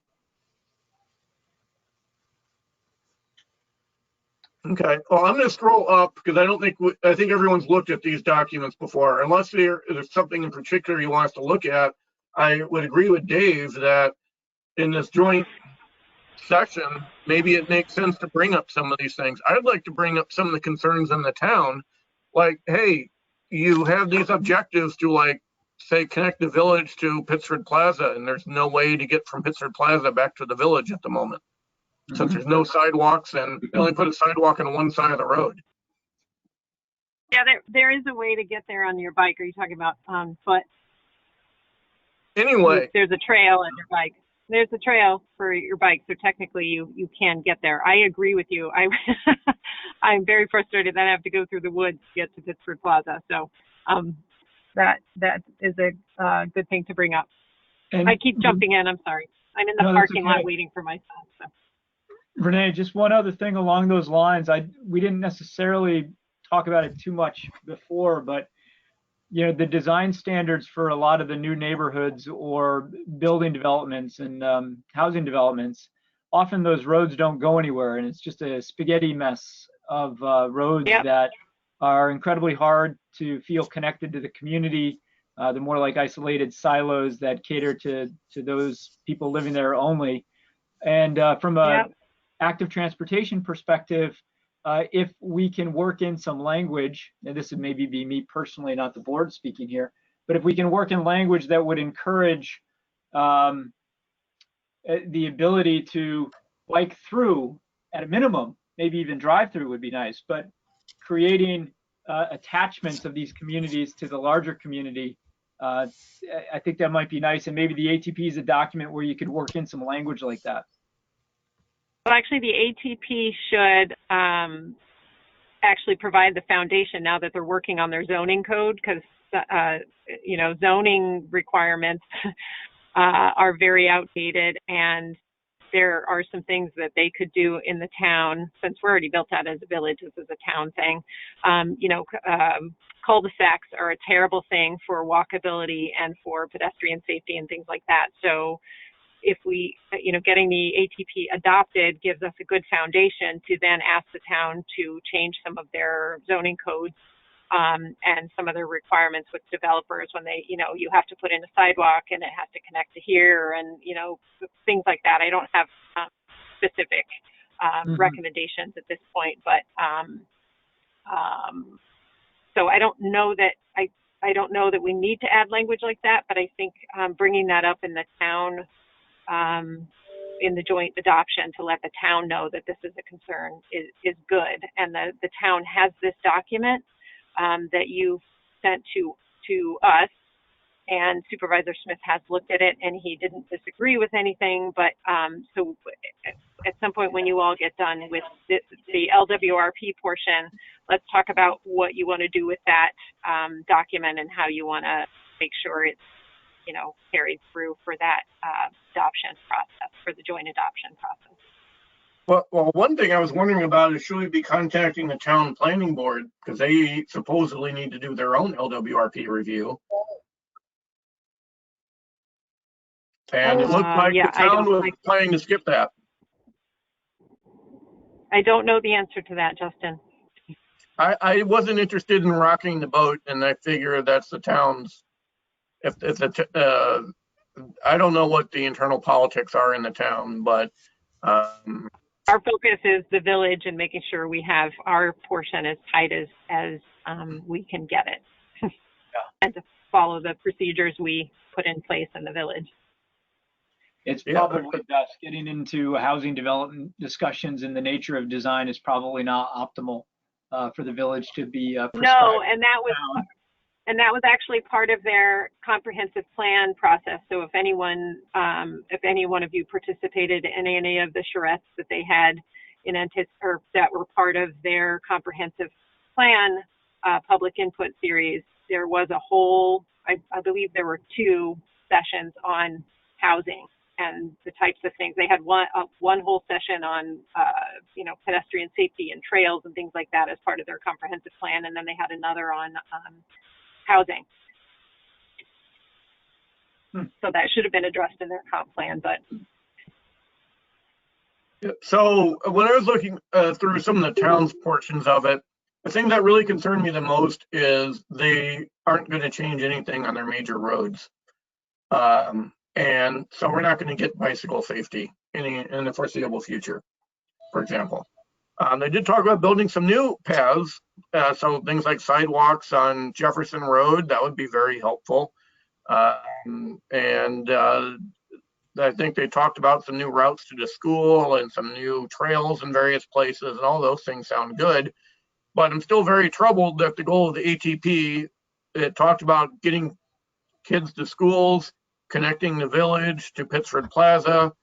Speaker 3: okay, well, I'm going to scroll up because I think everyone's looked at these documents before. Unless there's something in particular you want us to look at, I would agree with Dave that in this joint session, maybe it makes sense to bring up some of these things. I'd like to bring up some of the concerns in the town, like, hey, you have these objectives to, like, say, connect the village to Pittsford Plaza, and there's no way to get from Pittsford Plaza back to the village at the moment. Since there's no sidewalks and they only put a sidewalk on one side of the road.
Speaker 5: Yeah, there is a way to get there on your bike. Are you talking about on foot?
Speaker 3: Anyway.
Speaker 5: There's a trail on your bike. there's a trail for your bike, so technically you can get there. I agree with you. I'm very frustrated that I have to go through the woods to get to Pittsburgh Plaza. So that is a good thing to bring up.
Speaker 6: And
Speaker 5: I keep jumping in. I'm sorry. I'm in the
Speaker 6: No, that's
Speaker 5: parking lot
Speaker 6: okay.
Speaker 5: waiting for my son. So.
Speaker 6: Renee, just one other thing along those lines. We didn't necessarily talk about it too much before, but the design standards for a lot of the new neighborhoods or building developments and housing developments, often those roads don't go anywhere, and it's just a spaghetti mess of roads
Speaker 5: Yep.
Speaker 6: that are incredibly hard to feel connected to the community. They're more like isolated silos that cater to those people living there only. And from a
Speaker 5: Yep.
Speaker 6: active transportation perspective, if we can work in some language, and this would maybe be me personally, not the board speaking here, but if we can work in language that would encourage the ability to bike through at a minimum, maybe even drive through would be nice, but creating attachments of these communities to the larger community, I think that might be nice. And maybe the ATP is a document where you could work in some language like that.
Speaker 5: Well, actually, the ATP should actually provide the foundation now that they're working on their zoning code, because zoning requirements are very outdated, and there are some things that they could do in the town, since we're already built out as a village. This is a town thing. Cul-de-sacs are a terrible thing for walkability and for pedestrian safety and things like that. So if we, getting the ATP adopted gives us a good foundation to then ask the town to change some of their zoning codes and some of their requirements with developers when they, you have to put in a sidewalk and it has to connect to here and, things like that. I don't have specific recommendations at this point, but so I don't know that I don't know that we need to add language like that, but I think bringing that up in the town, in the joint adoption, to let the town know that this is a concern is good. And the town has this document that you sent to us, and Supervisor Smith has looked at it and he didn't disagree with anything. But so at some point when you all get done with the LWRP portion, let's talk about what you want to do with that document and how you want to make sure it's carried through for that adoption process, for the joint adoption process.
Speaker 3: Well, one thing I was wondering about is, should we be contacting the town planning board, because they supposedly need to do their own LWRP review? And it looked like the town was planning to skip that.
Speaker 5: I don't know the answer to that, Justin.
Speaker 3: I wasn't interested in rocking the boat, and I figure that's the town's. I don't know what the internal politics are in the town, but
Speaker 5: our focus is the village and making sure we have our portion as tight as we can get it, yeah. And to follow the procedures we put in place in the village.
Speaker 6: It's probably best. Getting into housing development discussions in the nature of design is probably not optimal for the village to be prescribed.
Speaker 5: No, and that was actually part of their comprehensive plan process. So if any one of you participated in any of the charrettes that they had or that were part of their comprehensive plan public input series, there was a whole, I believe there were 2 sessions on housing and the types of things. They had one whole session on, pedestrian safety and trails and things like that as part of their comprehensive plan. And then they had another on housing. So that should have been addressed in their comp plan, but.
Speaker 3: So when I was looking through some of the town's portions of it, the thing that really concerned me the most is they aren't going to change anything on their major roads. And so we're not going to get bicycle safety in the foreseeable future, for example. They did talk about building some new paths, so things like sidewalks on Jefferson Road, that would be very helpful. And I think they talked about some new routes to the school and some new trails in various places, and all those things sound good. But I'm still very troubled that the goal of the ATP, it talked about getting kids to schools, connecting the village to Pittsford Plaza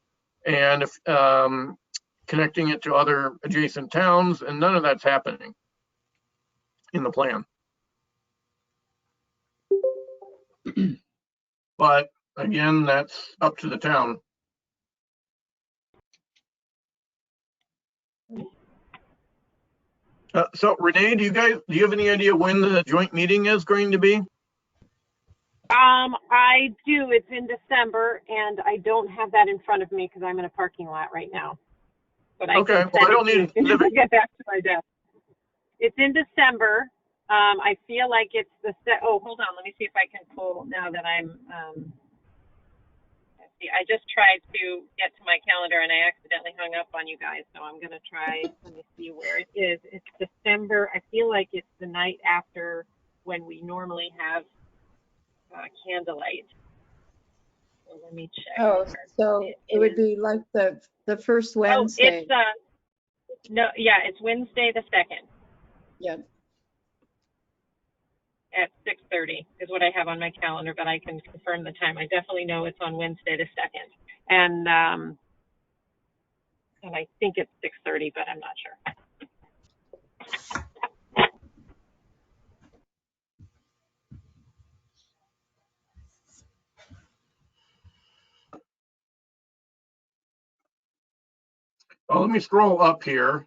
Speaker 3: and connecting it to other adjacent towns, and none of that's happening in the plan. But again, that's up to the town. So Renee, do you have any idea when the joint meeting is going to be?
Speaker 5: I do. It's in December, and I don't have that in front of me because I'm in a parking lot right now. But I
Speaker 3: Okay,
Speaker 5: can
Speaker 3: well, I
Speaker 5: send
Speaker 3: don't
Speaker 5: it to you
Speaker 3: need
Speaker 5: as soon as I
Speaker 3: specific.
Speaker 5: get back to my desk. It's in December. I feel like it's oh, hold on. Let me see if I can pull now that I'm. Let's see. I just tried to get to my calendar and I accidentally hung up on you guys. So I'm gonna try. Let me see where it is. It's December. I feel like it's the night after when we normally have candlelight. So let me check.
Speaker 4: Oh, so it would be like the first Wednesday.
Speaker 5: Oh, it's no, yeah, it's Wednesday the 2nd.
Speaker 4: Yeah.
Speaker 5: At 6:30 is what I have on my calendar, but I can confirm the time. I definitely know it's on Wednesday the 2nd, and I think it's 6:30, but I'm not sure.
Speaker 3: Well, let me scroll up here.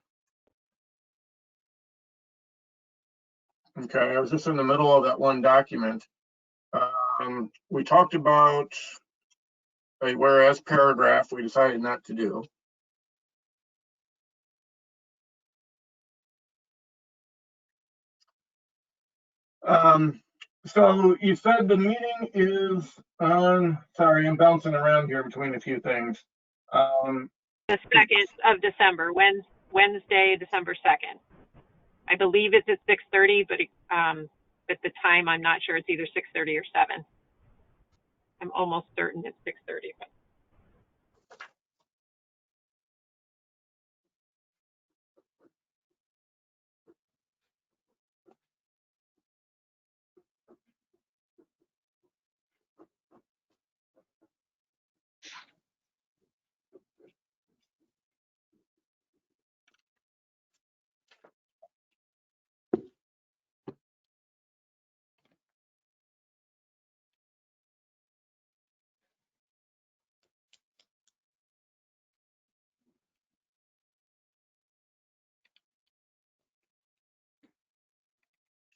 Speaker 3: Okay, I was just in the middle of that one document. We talked about a whereas paragraph we decided not to do. So you said the meeting is on, sorry, I'm bouncing around here between a few things.
Speaker 5: The 2nd of December, Wednesday, December 2nd. I believe it's at 6:30, but at the time I'm not sure. It's either 6:30 or 7. I'm almost certain it's 6:30. But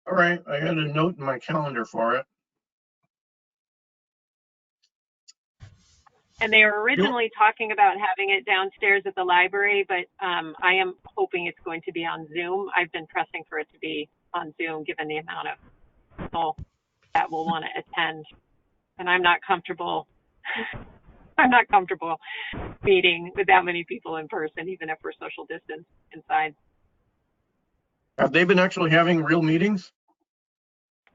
Speaker 3: all right, I got a note in my calendar for it.
Speaker 5: And they were originally talking about having it downstairs at the library, but I am hoping it's going to be on Zoom. I've been pressing for it to be on Zoom, given the amount of people that will want to attend. And I'm not comfortable. I'm not comfortable meeting with that many people in person, even if we're social distance inside.
Speaker 3: Have they been actually having real meetings?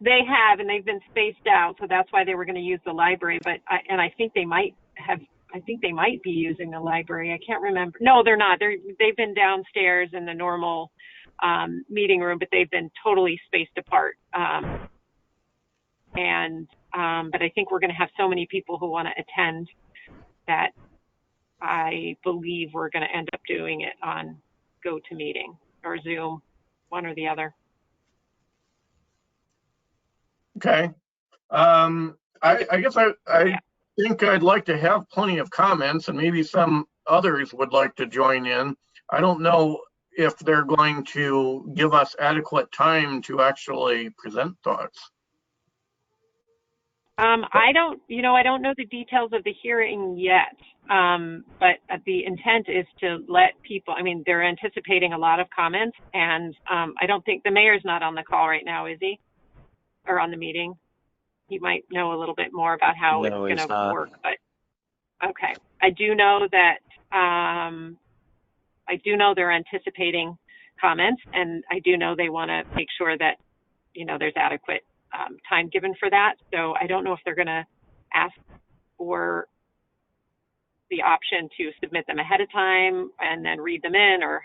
Speaker 5: They have, and they've been spaced out, so that's why they were going to use the library. But I think they might have. I think they might be using the library. I can't remember. No, they're not. They've been downstairs in the normal meeting room, but they've been totally spaced apart. But I think we're going to have so many people who want to attend that I believe we're going to end up doing it on GoToMeeting or Zoom, one or the other.
Speaker 3: Okay. I guess I think I'd like to have plenty of comments, and maybe some others would like to join in. I don't know if they're going to give us adequate time to actually present thoughts.
Speaker 5: I don't know the details of the hearing yet, but the intent is to let people, I mean, they're anticipating a lot of comments, and I don't think the mayor's not on the call right now, is he? Or on the meeting? He might know a little bit more about how it's going to work, but okay. I do know that, they're anticipating comments, and I do know they want to make sure that, there's adequate time given for that. So I don't know if they're going to ask for the option to submit them ahead of time and then read them in, or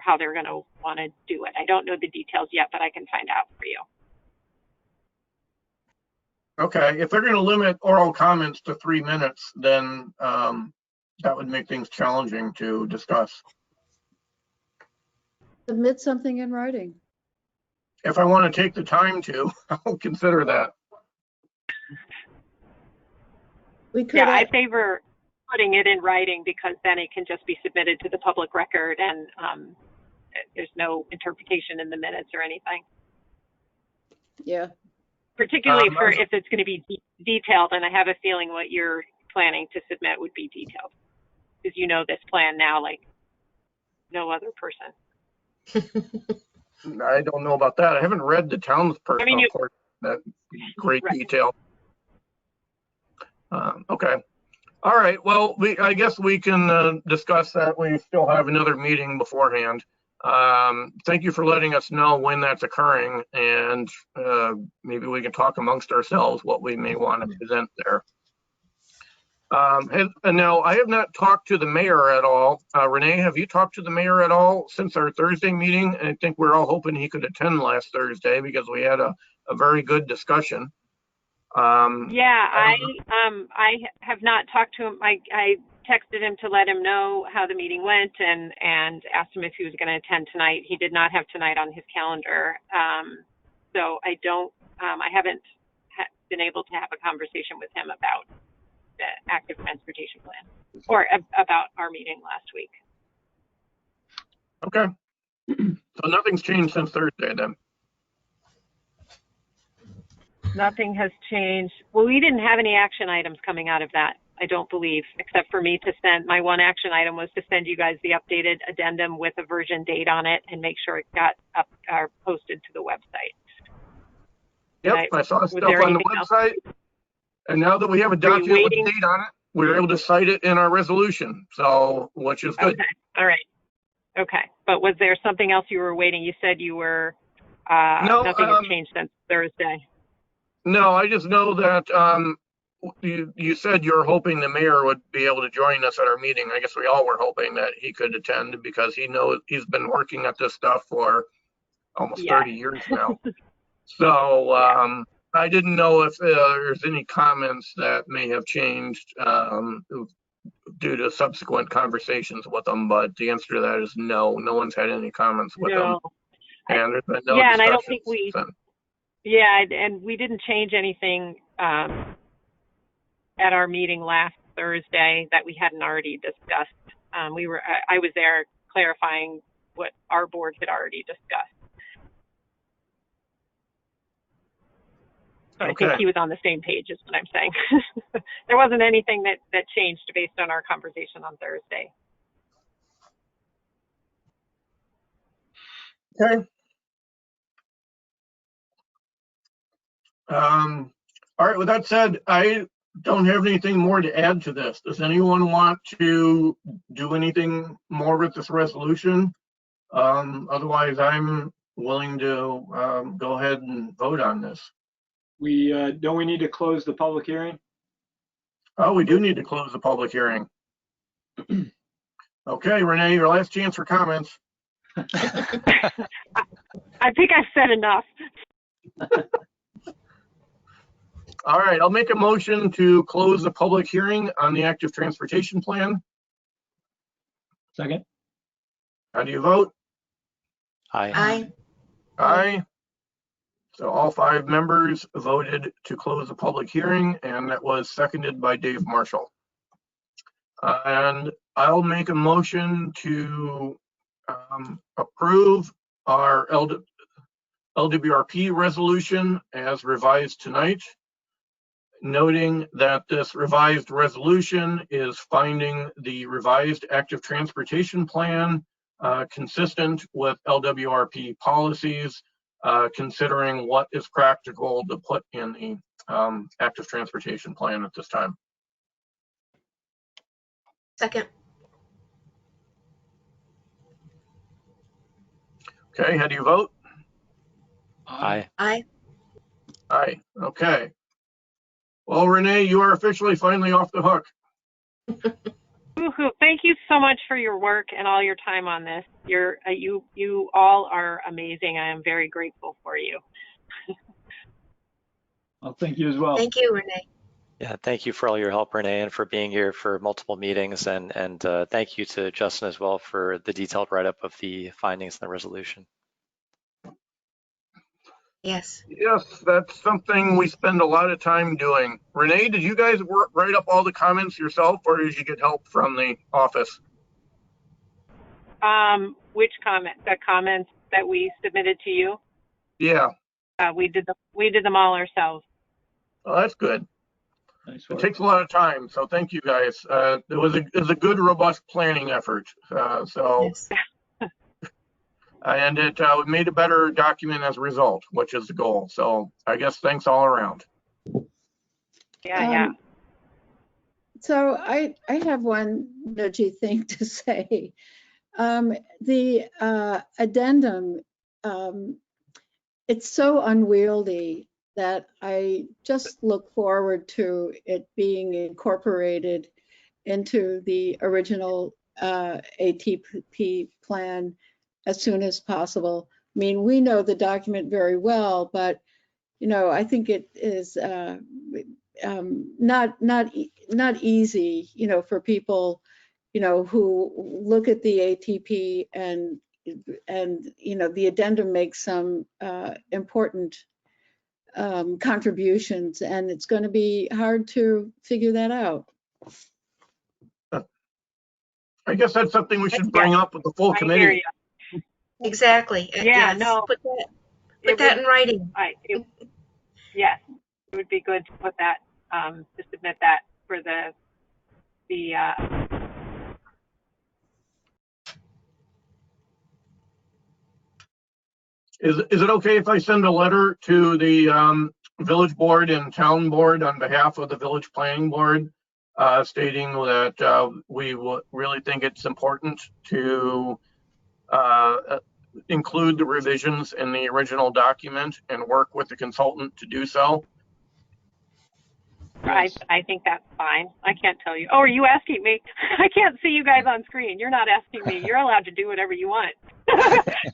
Speaker 5: how they're going to want to do it. I don't know the details yet, but I can find out for you.
Speaker 3: Okay, if they're going to limit oral comments to 3 minutes, then that would make things challenging to discuss.
Speaker 4: Submit something in writing.
Speaker 3: If I want to take the time to, I'll consider that.
Speaker 4: We could,
Speaker 5: Yeah, I favor putting it in writing because then it can just be submitted to the public record and there's no interpretation in the minutes or anything.
Speaker 4: yeah,
Speaker 5: Particularly for if it's going to be detailed, and I have a feeling what you're planning to submit would be detailed because you know this plan now like no other person.
Speaker 3: I don't know about that. I haven't read the town's personal report that great detail. Okay. All right. Well, I guess we can discuss that. We still have another meeting beforehand. Thank you for letting us know when that's occurring, and maybe we can talk amongst ourselves what we may want to present there. And now, I have not talked to the mayor at all. Renee, have you talked to the mayor at all since our Thursday meeting? I think we're all hoping he could attend last Thursday because we had a very good discussion.
Speaker 5: Yeah, I have not talked to him. I texted him to let him know how the meeting went and asked him if he was going to attend tonight. He did not have tonight on his calendar. So I haven't been able to have a conversation with him about the active transportation plan or about our meeting last week.
Speaker 3: Okay. So nothing's changed since Thursday then?
Speaker 5: Nothing has changed. Well, we didn't have any action items coming out of that, I don't believe, except for me to send, my one action item was to send you guys the updated addendum with a version date on it and make sure it got up or posted to the website.
Speaker 3: Yep, I saw stuff on the website. And now that we have a document with a date on it, we're able to cite it in our resolution, so, which is good.
Speaker 5: Okay, all right. Okay, but was there something else you were waiting? You said you were, nothing has changed since Thursday.
Speaker 3: No, I just know that you said you're hoping the mayor would be able to join us at our meeting. I guess we all were hoping that he could attend because he knows he's been working at this stuff for almost 30 years now. So I didn't know if there's any comments that may have changed due to subsequent conversations with them, but the answer to that is no. No one's had any comments with them. And there's been no
Speaker 5: and I don't think we.
Speaker 3: Since.
Speaker 5: Yeah, and we didn't change anything at our meeting last Thursday that we hadn't already discussed. I was there clarifying what our board had already discussed. So
Speaker 3: Okay.
Speaker 5: I think he was on the same page is what I'm saying. There wasn't anything that changed based on our conversation on Thursday.
Speaker 3: Okay. All right, with that said, I don't have anything more to add to this. Does anyone want to do anything more with this resolution? Otherwise, I'm willing to go ahead and vote on this.
Speaker 6: Don't we need to close the public hearing?
Speaker 3: Oh, we do need to close the public hearing. Okay, Renee, your last chance for comments.
Speaker 5: I think I've said enough.
Speaker 3: All right, I'll make a motion to close the public hearing on the active transportation plan.
Speaker 6: Second.
Speaker 3: How do you vote?
Speaker 2: Aye.
Speaker 7: Aye.
Speaker 3: Aye. So all 5 members voted to close the public hearing, and that was seconded by Dave Marshall. And I'll make a motion to approve our LWRP resolution as revised tonight, noting that this revised resolution is finding the revised active transportation plan consistent with LWRP policies, considering what is practical to put in the active transportation plan at this time.
Speaker 7: Second.
Speaker 3: Okay, how do you vote?
Speaker 2: Aye.
Speaker 7: Aye.
Speaker 3: Aye, okay. Well, Renee, you are officially finally off the hook.
Speaker 5: Woohoo. Thank you so much for your work and all your time on this. You all are amazing. I am very grateful for you.
Speaker 6: Well, thank you as well.
Speaker 7: Thank you, Renee.
Speaker 2: Yeah, thank you for all your help, Renee, and for being here for multiple meetings. And thank you to Justin as well for the detailed write-up of the findings in the resolution.
Speaker 7: Yes.
Speaker 3: Yes, that's something we spend a lot of time doing. Renee, did you guys write up all the comments yourself, or did you get help from the office?
Speaker 5: Which comment? The comments that we submitted to you?
Speaker 3: Yeah,
Speaker 5: We did them all ourselves.
Speaker 3: well, that's good.
Speaker 6: Nice
Speaker 3: It
Speaker 6: work.
Speaker 3: takes a lot of time, so thank you guys. It was a good, robust planning effort.
Speaker 7: Yes.
Speaker 3: And it made a better document as a result, which is the goal. So I guess thanks all around.
Speaker 5: Yeah.
Speaker 4: So I have one nudgy thing to say. The addendum, it's so unwieldy that I just look forward to it being incorporated into the original ATP plan as soon as possible. I mean, we know the document very well, but I think it is not easy, for people, who look at the ATP and the addendum makes some important contributions, and it's going to be hard to figure that out.
Speaker 3: I guess that's something we should bring up with the full
Speaker 5: I hear
Speaker 3: committee.
Speaker 5: you.
Speaker 7: Exactly.
Speaker 5: Yeah,
Speaker 7: Yes.
Speaker 5: no.
Speaker 7: Put that in writing.
Speaker 5: Yes, it would be good to put that, to submit that for the
Speaker 3: Is it okay if I send a letter to the village board and town board on behalf of the village planning board, stating that we really think it's important to include the revisions in the original document and work with the consultant to do so?
Speaker 6: Yes.
Speaker 5: I think that's fine. I can't tell you. Oh, are you asking me? I can't see you guys on screen. You're not asking me. You're allowed to do whatever you want.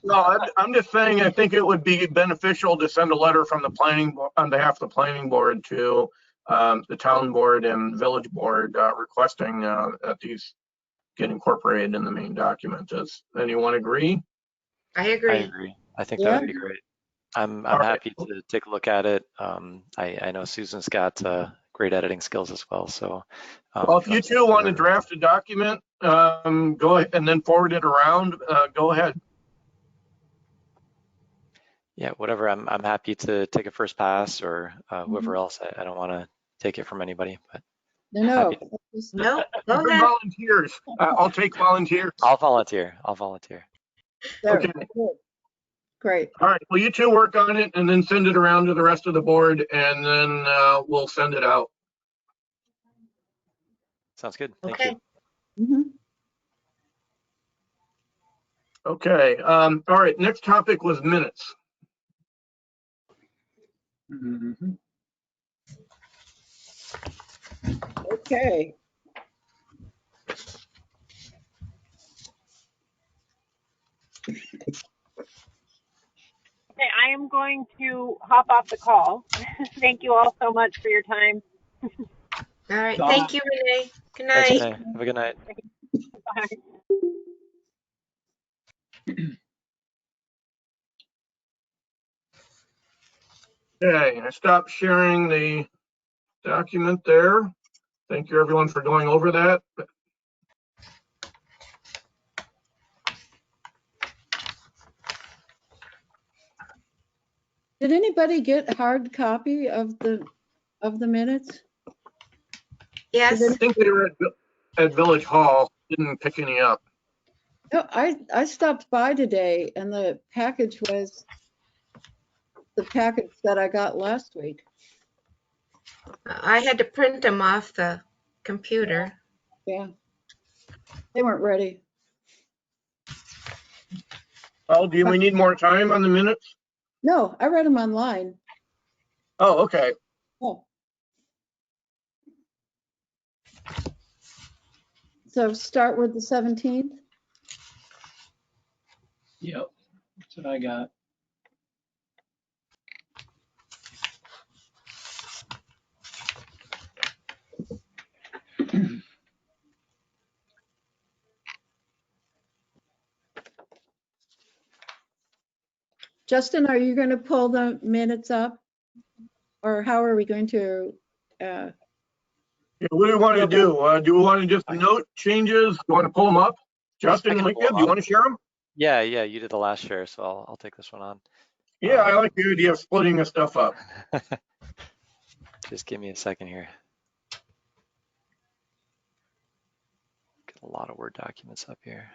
Speaker 3: No, I'm just saying, I think it would be beneficial to send a letter from the planning on behalf of the planning board to the town board and village board requesting that these get incorporated in the main document. Does anyone agree?
Speaker 7: I
Speaker 2: I
Speaker 7: agree.
Speaker 2: agree. I think
Speaker 4: Yeah.
Speaker 2: that would be great. I'm
Speaker 3: All right.
Speaker 2: happy to take a look at it. I know Susan's got great editing skills as well. So,
Speaker 3: Well, if you two want to draft a document, go ahead and then forward it around. Go ahead.
Speaker 2: Yeah, whatever. I'm happy to take a first pass, or whoever else. I don't want to take it from anybody, but
Speaker 4: No.
Speaker 2: happy.
Speaker 7: No, go
Speaker 3: Good
Speaker 7: ahead.
Speaker 3: volunteers. I'll take volunteers.
Speaker 2: I'll volunteer. I'll volunteer.
Speaker 3: Okay.
Speaker 4: Good. Great.
Speaker 3: All right. Well, you two work on it and then send it around to the rest of the board, and then we'll send it out.
Speaker 2: Sounds good. Thank
Speaker 7: Okay.
Speaker 2: you.
Speaker 4: Mhm.
Speaker 3: Okay. All right. Next topic was minutes.
Speaker 6: Mhm.
Speaker 4: Okay.
Speaker 5: Okay, I am going to hop off the call. Thank you all so much for your time.
Speaker 7: All right.
Speaker 6: Donna.
Speaker 7: Thank you, Renee. Good
Speaker 2: Thanks,
Speaker 7: night.
Speaker 2: Renee. Have a good night.
Speaker 5: Bye.
Speaker 3: Okay. I stopped sharing the document there. Thank you, everyone, for going over that.
Speaker 4: Did anybody get hard copy of the minutes?
Speaker 7: Yes.
Speaker 3: I think they were at Village Hall. Didn't pick any up.
Speaker 4: No, I stopped by today and the package was the package that I got last week.
Speaker 7: I had to print them off the computer.
Speaker 4: Yeah. They weren't ready.
Speaker 3: Oh, do we need more time on the minutes?
Speaker 4: No, I read them online.
Speaker 3: Oh, okay.
Speaker 4: Oh. So start with the 17th.
Speaker 6: Yep. That's what I got.
Speaker 4: Justin, are you going to pull the minutes up? Or how are we going to,
Speaker 3: Yeah, what do we want to do? Do we want to just note changes? Do you want to pull them up? Justin,
Speaker 2: can
Speaker 3: like,
Speaker 2: pull 'em
Speaker 3: do you
Speaker 2: up.
Speaker 3: want to share them?
Speaker 2: Yeah, you did the last share, so I'll take this one on.
Speaker 3: Yeah, I like the idea of splitting the stuff up.
Speaker 2: Just give me a second here. Got a lot of Word documents up here.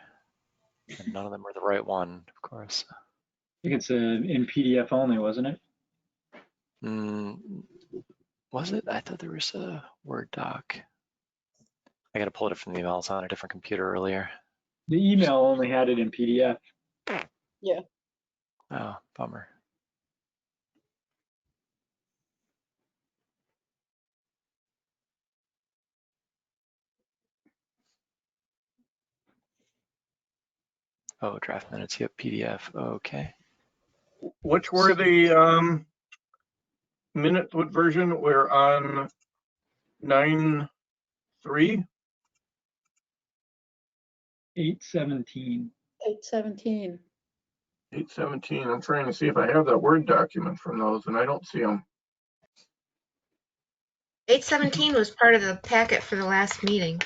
Speaker 2: And none of them are the right one, of course.
Speaker 6: I think it's in PDF only, wasn't it?
Speaker 2: Was it? I thought there was a Word doc. I gotta pull it from the email. It's on a different computer earlier.
Speaker 6: The email only had it in PDF.
Speaker 2: Oh, bummer. Oh, draft minutes. Yep, PDF. Okay.
Speaker 3: Which were the minutes? What version? We're on 9.3.
Speaker 6: 817.
Speaker 4: 817?
Speaker 3: 817. I'm trying to see if I have that Word document from those, and I don't see them.
Speaker 7: 817 was part of the packet for the last meeting.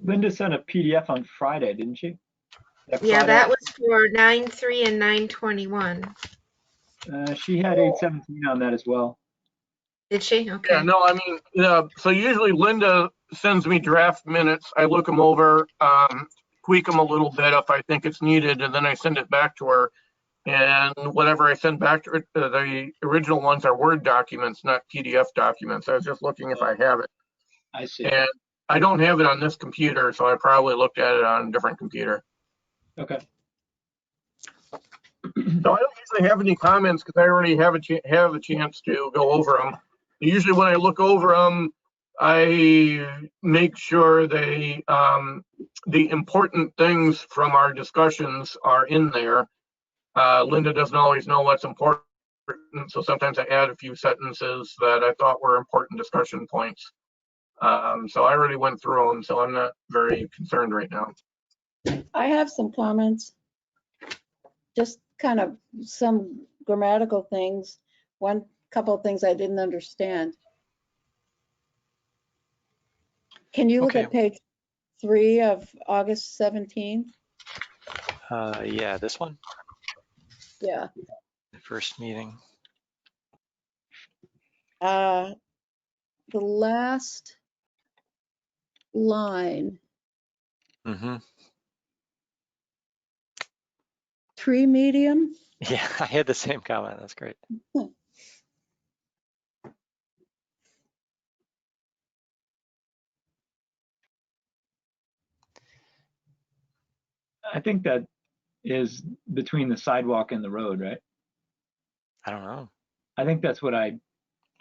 Speaker 6: Linda sent a PDF on Friday, didn't she?
Speaker 7: Yeah,
Speaker 6: Friday?
Speaker 7: that was for 9.3 and 9.21.
Speaker 6: She had 817 on that as well.
Speaker 7: Did she? Okay.
Speaker 3: Yeah, no, I mean, so usually Linda sends me draft minutes. I look them over, tweak them a little bit if I think it's needed, and then I send it back to her. And whatever I send back to her, the original ones are Word documents, not PDF documents. I was just looking if I have it.
Speaker 6: I see.
Speaker 3: And I don't have it on this computer, so I probably looked at it on a different computer.
Speaker 6: Okay.
Speaker 3: So I don't usually have any comments because I already have a chance to go over them. Usually when I look over them, I make sure they the important things from our discussions are in there. Linda doesn't always know what's important, so sometimes I add a few sentences that I thought were important discussion points. So I already went through them, so I'm not very concerned right now.
Speaker 4: I have some comments. Just kind of some grammatical things. One couple of things I didn't understand. Can you look
Speaker 2: Okay.
Speaker 4: at page 3 of August 17th?
Speaker 2: Yeah, this one,
Speaker 4: Yeah.
Speaker 2: the first meeting.
Speaker 4: The last line,
Speaker 2: Mm-hmm.
Speaker 4: tree medium.
Speaker 2: Yeah, I had the same comment. That's great.
Speaker 6: I think that is between the sidewalk and the road, right?
Speaker 2: I don't know.
Speaker 6: I think that's what
Speaker 2: In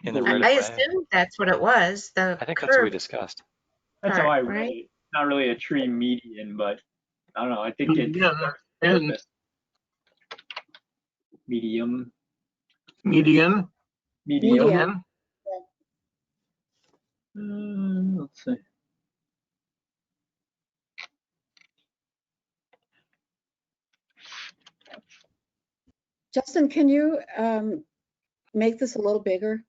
Speaker 2: the right
Speaker 7: I
Speaker 2: of way.
Speaker 7: assumed that's what it was. The
Speaker 2: I think that's what we
Speaker 7: curb
Speaker 2: discussed.
Speaker 6: That's how I
Speaker 7: part,
Speaker 6: read
Speaker 7: right?
Speaker 6: it. Not really a tree median, but I don't know. I think it
Speaker 3: Yeah, and
Speaker 6: medium.
Speaker 3: median.
Speaker 4: Median.
Speaker 6: Let's see.
Speaker 4: Justin, can you make this a little bigger?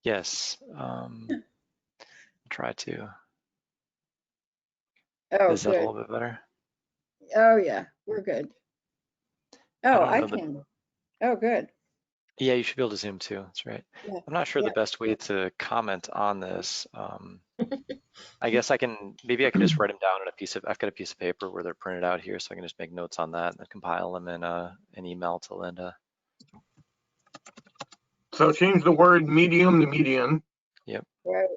Speaker 2: Yes. Try to.
Speaker 4: Oh,
Speaker 2: Is that a
Speaker 4: good.
Speaker 2: little bit better?
Speaker 4: Oh, yeah, we're good. Oh,
Speaker 2: don't
Speaker 4: I
Speaker 2: know that-
Speaker 4: can. Oh, good.
Speaker 2: Yeah, you should be able to zoom too. That's right.
Speaker 4: Yeah.
Speaker 2: I'm not sure
Speaker 4: Yeah.
Speaker 2: the best way to comment on this. I guess maybe I can just write them down on I've got a piece of paper where they're printed out here, so I can just make notes on that and then compile them in an email to Linda.
Speaker 3: So change the word medium to median.
Speaker 4: Right.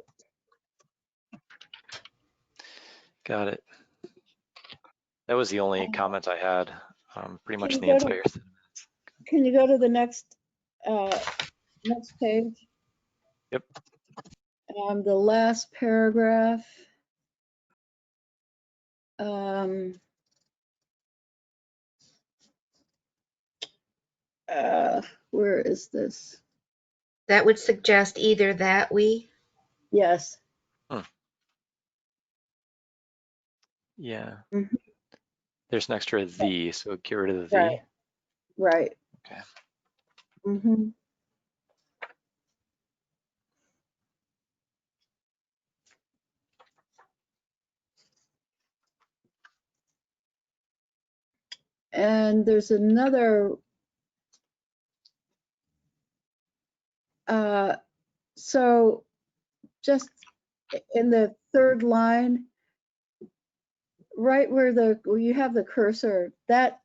Speaker 2: Got it. That was the only comment I had, pretty much
Speaker 4: Can
Speaker 2: the
Speaker 4: you go to-
Speaker 2: entire.
Speaker 4: Can you go to the next page?
Speaker 2: Yep.
Speaker 4: The last paragraph. Where is this?
Speaker 7: That would suggest either that we.
Speaker 4: Yes.
Speaker 2: Yeah.
Speaker 4: Mhm.
Speaker 2: There's an extra the, so get rid of the
Speaker 4: Right. Right.
Speaker 2: Okay.
Speaker 4: Mm-hmm. And there's another, so just in the third line, right where you have the cursor, that's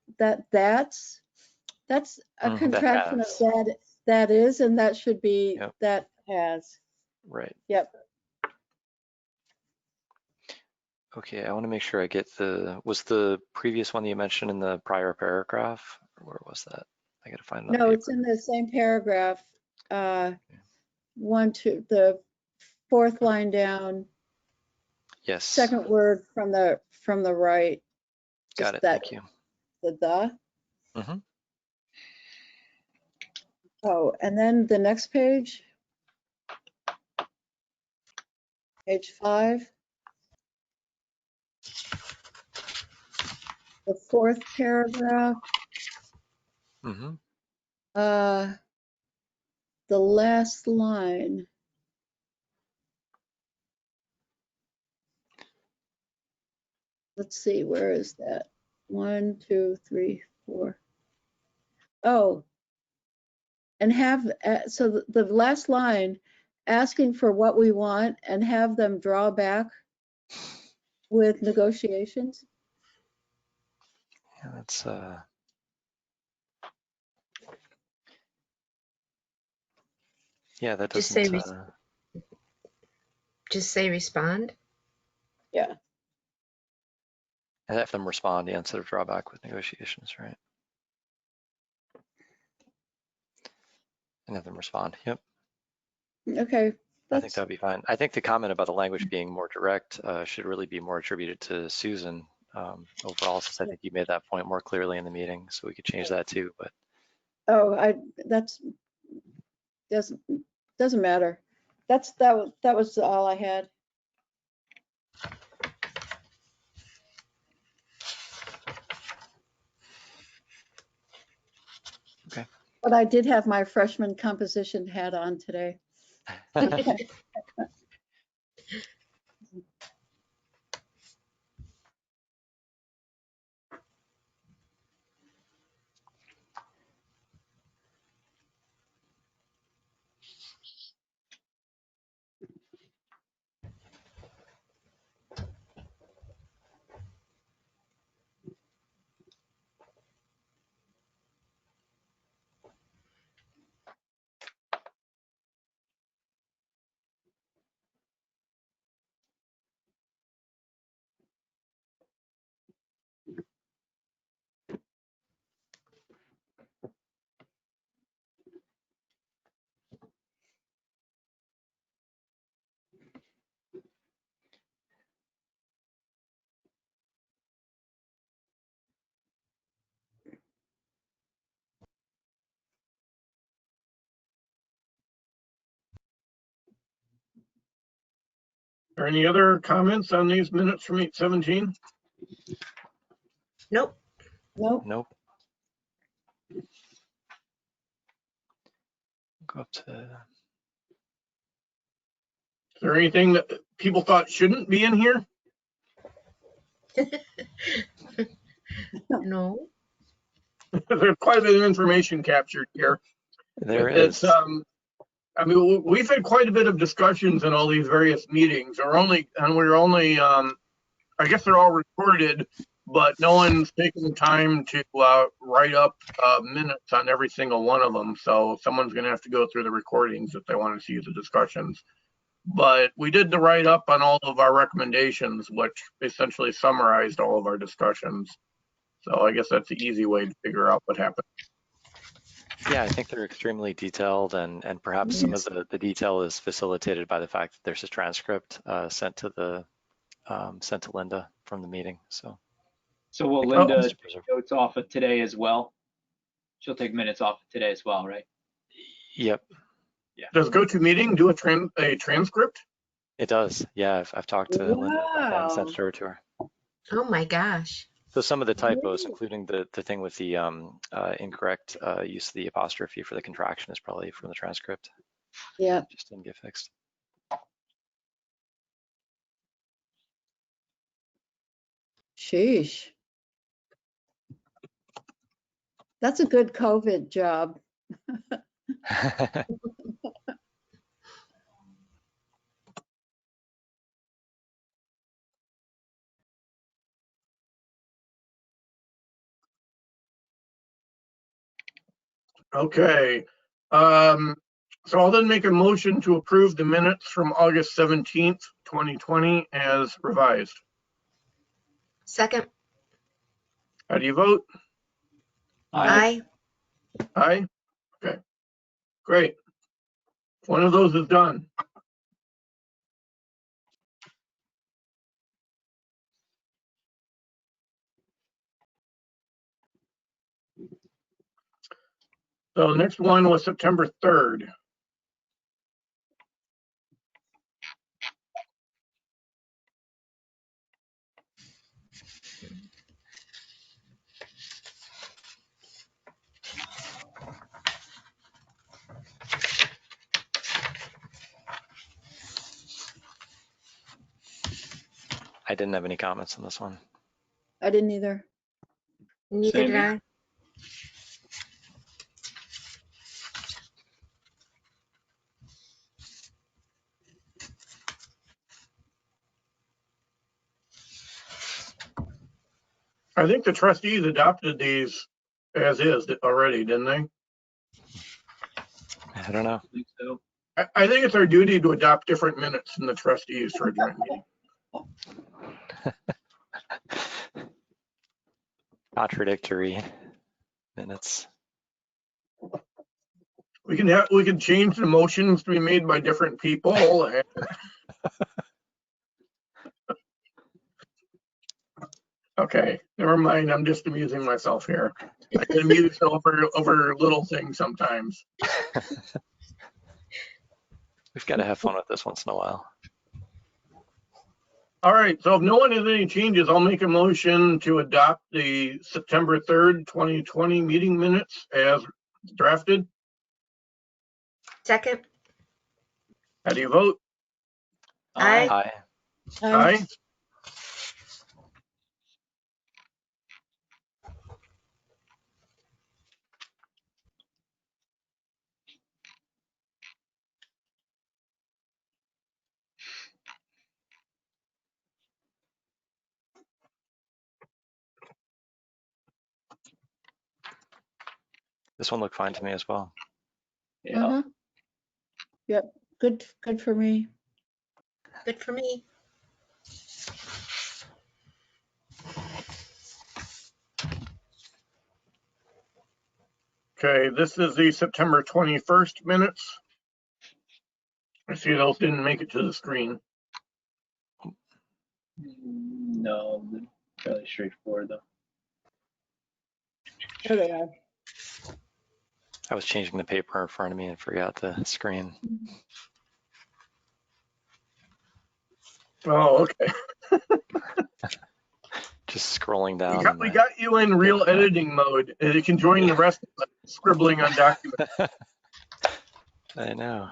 Speaker 4: a
Speaker 2: That
Speaker 4: contraction of
Speaker 2: has.
Speaker 4: that is, and that should be
Speaker 2: Yep.
Speaker 4: that has.
Speaker 2: Right.
Speaker 4: Yep.
Speaker 2: Okay, I want to make sure I get was the previous one that you mentioned in the prior paragraph? Or where was that? I gotta find another
Speaker 4: No,
Speaker 2: paper.
Speaker 4: it's in the same paragraph. The fourth line down,
Speaker 2: Yes.
Speaker 4: second word from the right.
Speaker 2: Got
Speaker 4: Just
Speaker 2: it.
Speaker 4: that,
Speaker 2: Thank you.
Speaker 4: the.
Speaker 2: Mm-hmm.
Speaker 4: Oh, and then the next page. Page 5. The fourth paragraph.
Speaker 2: Mm-hmm.
Speaker 4: The last line. Let's see, where is that? 1, 2, 3, 4. Oh, and so the last line, asking for what we want and have them draw back with negotiations.
Speaker 2: Yeah, that's yeah, that
Speaker 7: Just
Speaker 2: doesn't
Speaker 7: say, just say respond.
Speaker 4: Yeah.
Speaker 2: and have them respond, yeah, instead of drawback with negotiations, right? And have them respond. Yep.
Speaker 4: Okay.
Speaker 2: I think that'd be fine. I think the comment about the language being more direct should really be more attributed to Susan overall, since I think you made that point more clearly in the meeting, so we could change that too. But
Speaker 4: that's doesn't matter. That was all I had.
Speaker 2: okay.
Speaker 4: But I did have my freshman composition hat on today.
Speaker 3: Are any other comments on these minutes from 8/17?
Speaker 7: Nope.
Speaker 4: Nope.
Speaker 2: Nope. Go up to.
Speaker 3: Is there anything that people thought shouldn't be in here?
Speaker 7: No.
Speaker 3: There's quite a bit of information captured here.
Speaker 2: There
Speaker 3: It's
Speaker 2: is.
Speaker 3: I mean, we've had quite a bit of discussions in all these various meetings. We're only, I guess they're all recorded, but no one's taken the time to write up minutes on every single one of them. So someone's going to have to go through the recordings if they want to see the discussions. But we did the write up on all of our recommendations, which essentially summarized all of our discussions. So I guess that's the easy way to figure out what happened.
Speaker 2: Yeah, I think they're extremely detailed, and perhaps some of the detail is facilitated by the fact that there's a transcript sent to Linda from the meeting. So
Speaker 6: will Linda take notes off of today as well? She'll take minutes off of today as well, right?
Speaker 2: Yep.
Speaker 3: Yeah. Does GoToMeeting do a transcript?
Speaker 2: It does. Yeah, I've talked to Linda and sent it over to her.
Speaker 7: Oh my gosh.
Speaker 2: So some of the typos, including the thing with the incorrect use of the apostrophe for the contraction, is probably from the transcript.
Speaker 4: Yeah.
Speaker 2: Just didn't get fixed.
Speaker 4: Sheesh. That's a good COVID job.
Speaker 3: Okay. So I'll then make a motion to approve the minutes from August 17th, 2020 as revised.
Speaker 7: Second.
Speaker 3: How do you vote?
Speaker 7: Aye.
Speaker 3: Aye? Okay, great. One of those is done. So the next one was September 3rd.
Speaker 2: I didn't have any comments on this one.
Speaker 4: I didn't either.
Speaker 7: Neither
Speaker 6: Same
Speaker 7: did
Speaker 6: here.
Speaker 7: I.
Speaker 3: I think the trustees adopted these as is already, didn't they?
Speaker 2: I don't know.
Speaker 6: I think so.
Speaker 3: I think it's our duty to adopt different minutes than the trustees for a joint meeting.
Speaker 2: Contradictory minutes.
Speaker 3: We can change the motions to be made by different people. And okay, never mind. I'm just amusing myself here. I get amused over little things sometimes.
Speaker 2: We've got to have fun with this once in a while.
Speaker 3: All right, so if no one has any changes, I'll make a motion to adopt the September 3rd, 2020 meeting minutes as drafted.
Speaker 7: Second.
Speaker 3: How do you vote?
Speaker 7: Aye.
Speaker 2: Aye.
Speaker 3: Aye.
Speaker 2: This one looked fine to me as well.
Speaker 6: Yeah.
Speaker 4: Uh-huh. Yep, good for me.
Speaker 7: Good for me.
Speaker 3: Okay, this is the September 21st minutes. I see those didn't make it to the screen.
Speaker 6: No, they're fairly straightforward though.
Speaker 4: There they are.
Speaker 2: I was changing the paper in front of me and forgot the screen.
Speaker 3: Oh, okay.
Speaker 2: Just scrolling down.
Speaker 3: We got you in real editing mode. You can join the rest of us scribbling on documents.
Speaker 2: I know.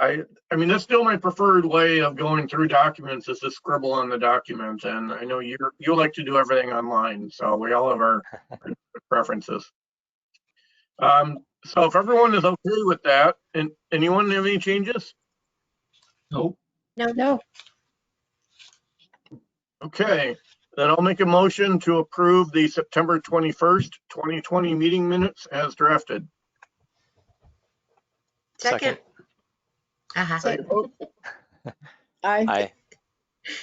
Speaker 3: I mean, that's still my preferred way of going through documents is to scribble on the document. And I know you like to do everything online. So we all have our preferences. So if everyone is okay with that, and anyone have any changes?
Speaker 6: Nope.
Speaker 4: No,
Speaker 3: Okay, then I'll make a motion to approve the September 21st, 2020 meeting minutes as drafted.
Speaker 7: Second. Uh-huh.
Speaker 3: How do you vote?
Speaker 4: I,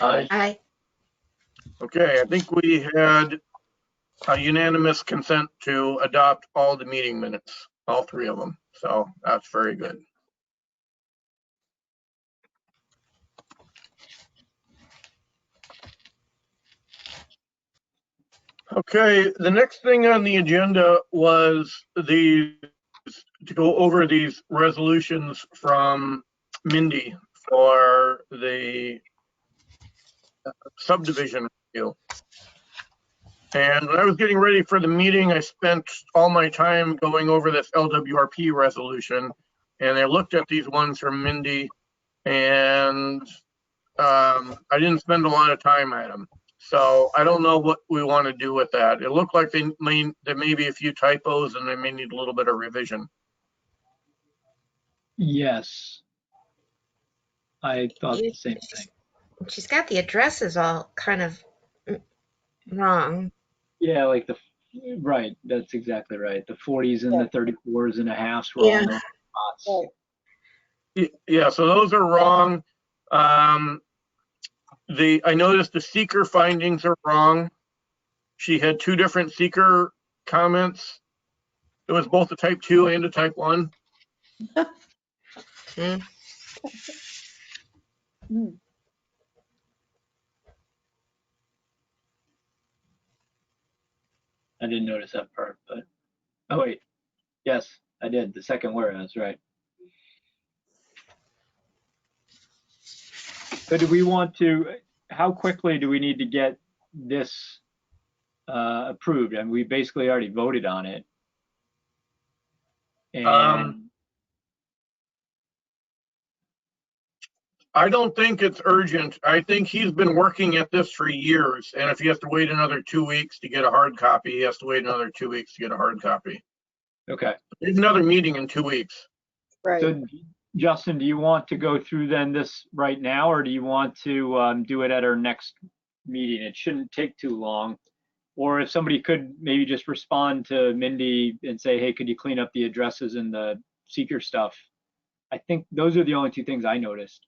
Speaker 2: Aye.
Speaker 7: Aye.
Speaker 3: Okay, I think we had a unanimous consent to adopt all the meeting minutes, all three of them. So that's very good. Okay, the next thing on the agenda was to go over these resolutions from Mindy for the subdivision review. And when I was getting ready for the meeting, I spent all my time going over this LWRP resolution. And I looked at these ones from Mindy, and I didn't spend a lot of time at them. So I don't know what we want to do with that. It looked like there may be a few typos and they may need a little bit of revision.
Speaker 6: Yes. I thought the same thing.
Speaker 7: She's got the addresses all kind of wrong.
Speaker 6: Yeah, like right. That's exactly right. The 40s and the 34s and a halves were
Speaker 7: Yeah.
Speaker 6: on those spots.
Speaker 4: Right.
Speaker 3: Yeah, so those are wrong. I noticed the seeker findings are wrong. She had two different seeker comments. It was both a type 2 and a type 1.
Speaker 7: Hmm.
Speaker 4: Hmm.
Speaker 6: I didn't notice that part, but oh wait, yes, I did. The second whereas, right. So do we want to? How quickly do we need to get this approved? And we basically already voted on it. And
Speaker 3: I don't think it's urgent. I think he's been working at this for years. And if he has to wait another 2 weeks to get a hard copy, he has to wait another 2 weeks to get a hard copy.
Speaker 6: okay.
Speaker 3: There's another meeting in 2 weeks.
Speaker 4: Right.
Speaker 6: So Justin, do you want to go through then this right now, or do you want to do it at our next meeting? It shouldn't take too long. Or if somebody could maybe just respond to Mindy and say, hey, could you clean up the addresses and the seeker stuff? I think those are the only two things I noticed.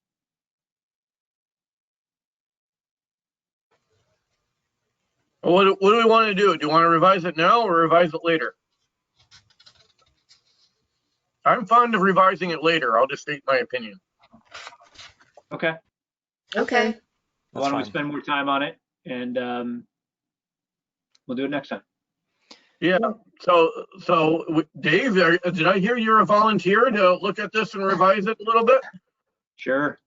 Speaker 3: What do we want to do? Do you want to revise it now or revise it later? I'm fond of revising it later. I'll just state my opinion.
Speaker 6: Okay.
Speaker 7: Okay.
Speaker 6: Why don't we
Speaker 2: fine.
Speaker 6: spend more time on it, and we'll do it next time.
Speaker 3: Yeah. So Dave, did I hear you're a volunteer to look at this and revise it a little bit?
Speaker 6: Sure.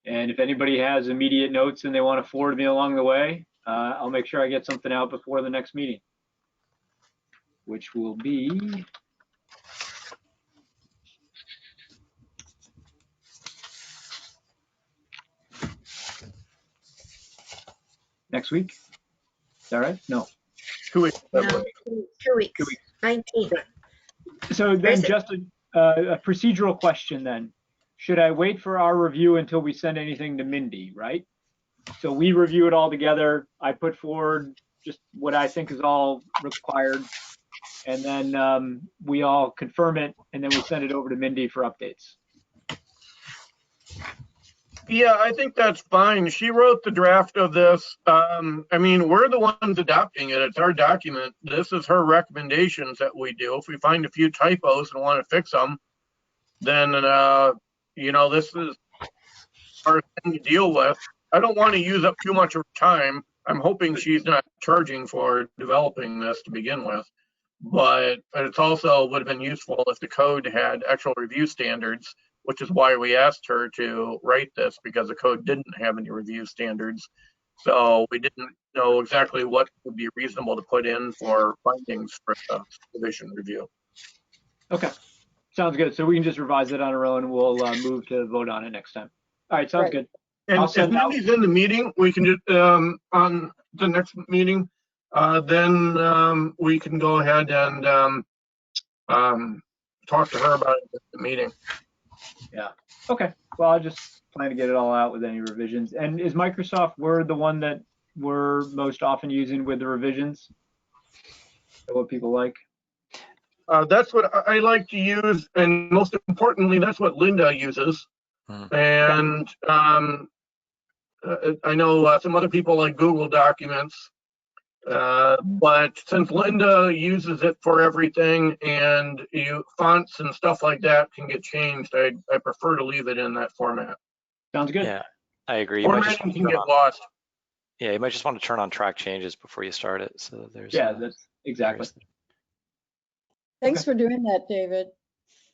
Speaker 6: And if anybody has immediate notes and they want to forward me along the way, I'll make sure I get something out before the next meeting, which will be next week. Is that right? No.
Speaker 3: 2 weeks.
Speaker 7: No, 2 weeks.
Speaker 6: 2 weeks.
Speaker 7: 19th.
Speaker 6: So then
Speaker 7: is it?
Speaker 6: just a procedural question then. Should I wait for our review until we send anything to Mindy, right? So we review it all together. I put forward just what I think is all required. And then we all confirm it, and then we send it over to Mindy for updates.
Speaker 3: Yeah, I think that's fine. She wrote the draft of this. I mean, we're the ones adopting it. It's our document. This is her recommendations that we do. If we find a few typos and want to fix them, then, this is our thing to deal with. I don't want to use up too much of her time. I'm hoping she's not charging for developing this to begin with. But it's also would have been useful if the code had actual review standards, which is why we asked her to write this, because the code didn't have any review standards. So we didn't know exactly what would be reasonable to put in for findings for the supervision review.
Speaker 6: Okay, sounds good. So we can just revise it on our own. We'll move to vote on it next time. All right, sounds
Speaker 4: Right.
Speaker 6: good.
Speaker 3: And
Speaker 6: I'll
Speaker 3: if
Speaker 6: send out-
Speaker 3: Mindy's in the meeting, we can just, on the next meeting, then we can go ahead and talk to her about it at the meeting.
Speaker 6: Yeah. Okay. Well, I just plan to get it all out with any revisions. And is Microsoft Word the one that we're most often using with the revisions? Is that what people like?
Speaker 3: That's what I like to use, and most importantly, that's what Linda uses. And I know some other people like Google Documents, but since Linda uses it for everything, and fonts and stuff like that can get changed, I prefer to leave it in that format.
Speaker 6: Sounds good.
Speaker 2: Yeah, I agree. You might just
Speaker 3: Formatting
Speaker 2: want
Speaker 3: can
Speaker 2: to turn
Speaker 3: get
Speaker 2: on,
Speaker 3: lost.
Speaker 2: yeah, you might just want to turn on track changes before you start it. So there's
Speaker 6: Yeah, that's exactly.
Speaker 4: Thanks for doing that, David.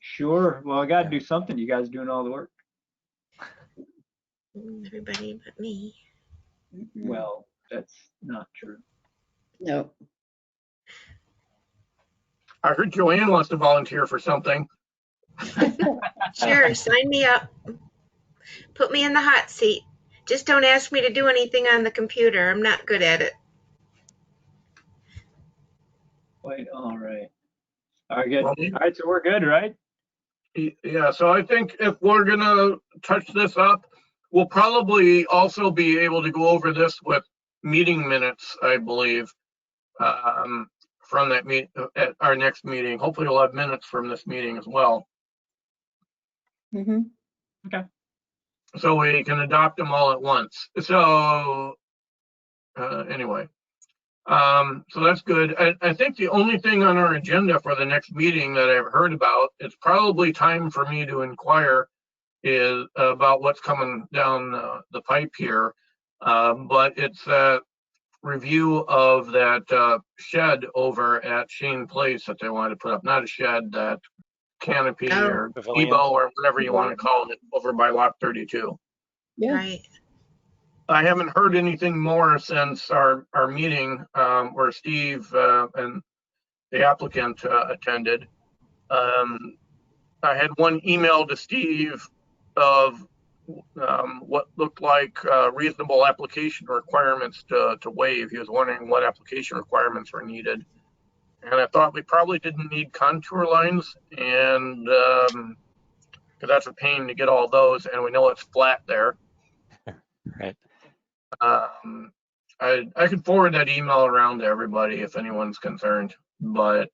Speaker 6: Sure. Well, I got to do something. You guys doing all the work.
Speaker 7: Everybody but me.
Speaker 6: Well, That's not true.
Speaker 4: No.
Speaker 3: I heard Joanne wants to volunteer for something.
Speaker 7: Sure, sign me up. Put me in the hot seat. Just don't ask me to do anything on the computer. I'm not good at it.
Speaker 6: Wait, all right. All right, good.
Speaker 3: Well,
Speaker 6: All right, so we're good, right?
Speaker 3: Yeah, so I think if we're gonna touch this up, we'll probably also be able to go over this with meeting minutes, I believe, from that at our next meeting. Hopefully we'll have minutes from this meeting as well.
Speaker 4: Mm-hmm.
Speaker 3: So we can adopt them all at once. So anyway, so that's good. I think the only thing on our agenda for the next meeting that I've heard about, it's probably time for me to inquire, is about what's coming down the pipe here. But it's a review of that shed over at Shane Place that they wanted to put up. Not a shed, that canopy
Speaker 7: Oh.
Speaker 3: or
Speaker 2: Pavilion.
Speaker 3: Evo or whatever you want to call it over by Lot 32.
Speaker 4: Yeah.
Speaker 7: Right.
Speaker 3: I haven't heard anything more since our meeting where Steve and the applicant attended. I had one email to Steve of what looked like reasonable application requirements to waive. He was wondering what application requirements were needed. And I thought we probably didn't need contour lines, and because that's a pain to get all those, and we know it's flat there.
Speaker 2: Right.
Speaker 3: I could forward that email around to everybody if anyone's concerned, but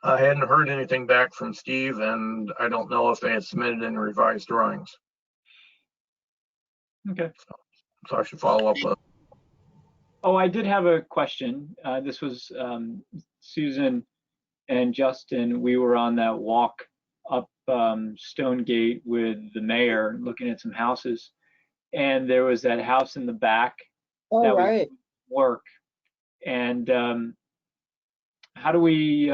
Speaker 3: I hadn't heard anything back from Steve, and I don't know if they had submitted any revised drawings.
Speaker 6: Okay.
Speaker 3: So I should follow up with.
Speaker 6: Oh, I did have a question. This was Susan and Justin. We were on that walk up Stonegate with the mayor looking at some houses. And there was that house in the back
Speaker 4: Oh,
Speaker 6: that
Speaker 4: right.
Speaker 6: was work. And how do we,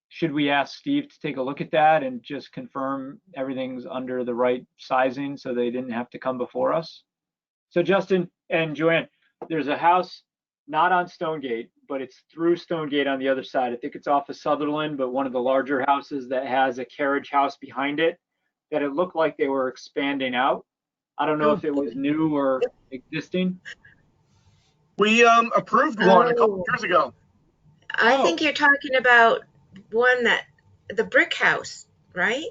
Speaker 6: should we ask Steve to take a look at that and just confirm everything's under the right sizing so they didn't have to come before us? So Justin and Joanne, there's a house not on Stonegate, but it's through Stonegate on the other side. I think it's off of Sutherland, but one of the larger houses that has a carriage house behind it that it looked like they were expanding out. I don't know if it was new or existing.
Speaker 3: We approved one a couple years ago.
Speaker 7: I think you're talking about one the brick house, right?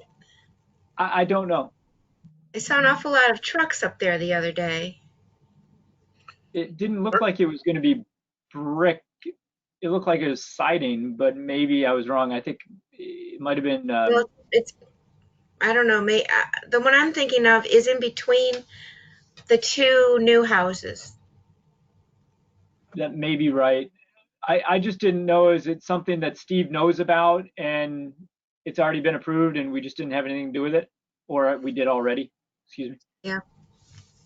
Speaker 6: I don't know.
Speaker 7: I saw an awful lot of trucks up there the other day.
Speaker 6: It didn't look like it was going to be brick. It looked like it was siding, but maybe I was wrong. I think it might have been.
Speaker 7: Well, I don't know. The one I'm thinking of is in between the two new houses.
Speaker 6: That may be right. I just didn't know, is it something that Steve knows about and it's already been approved and we just didn't have anything to do with it? Or we did already? Excuse me.
Speaker 7: Yeah.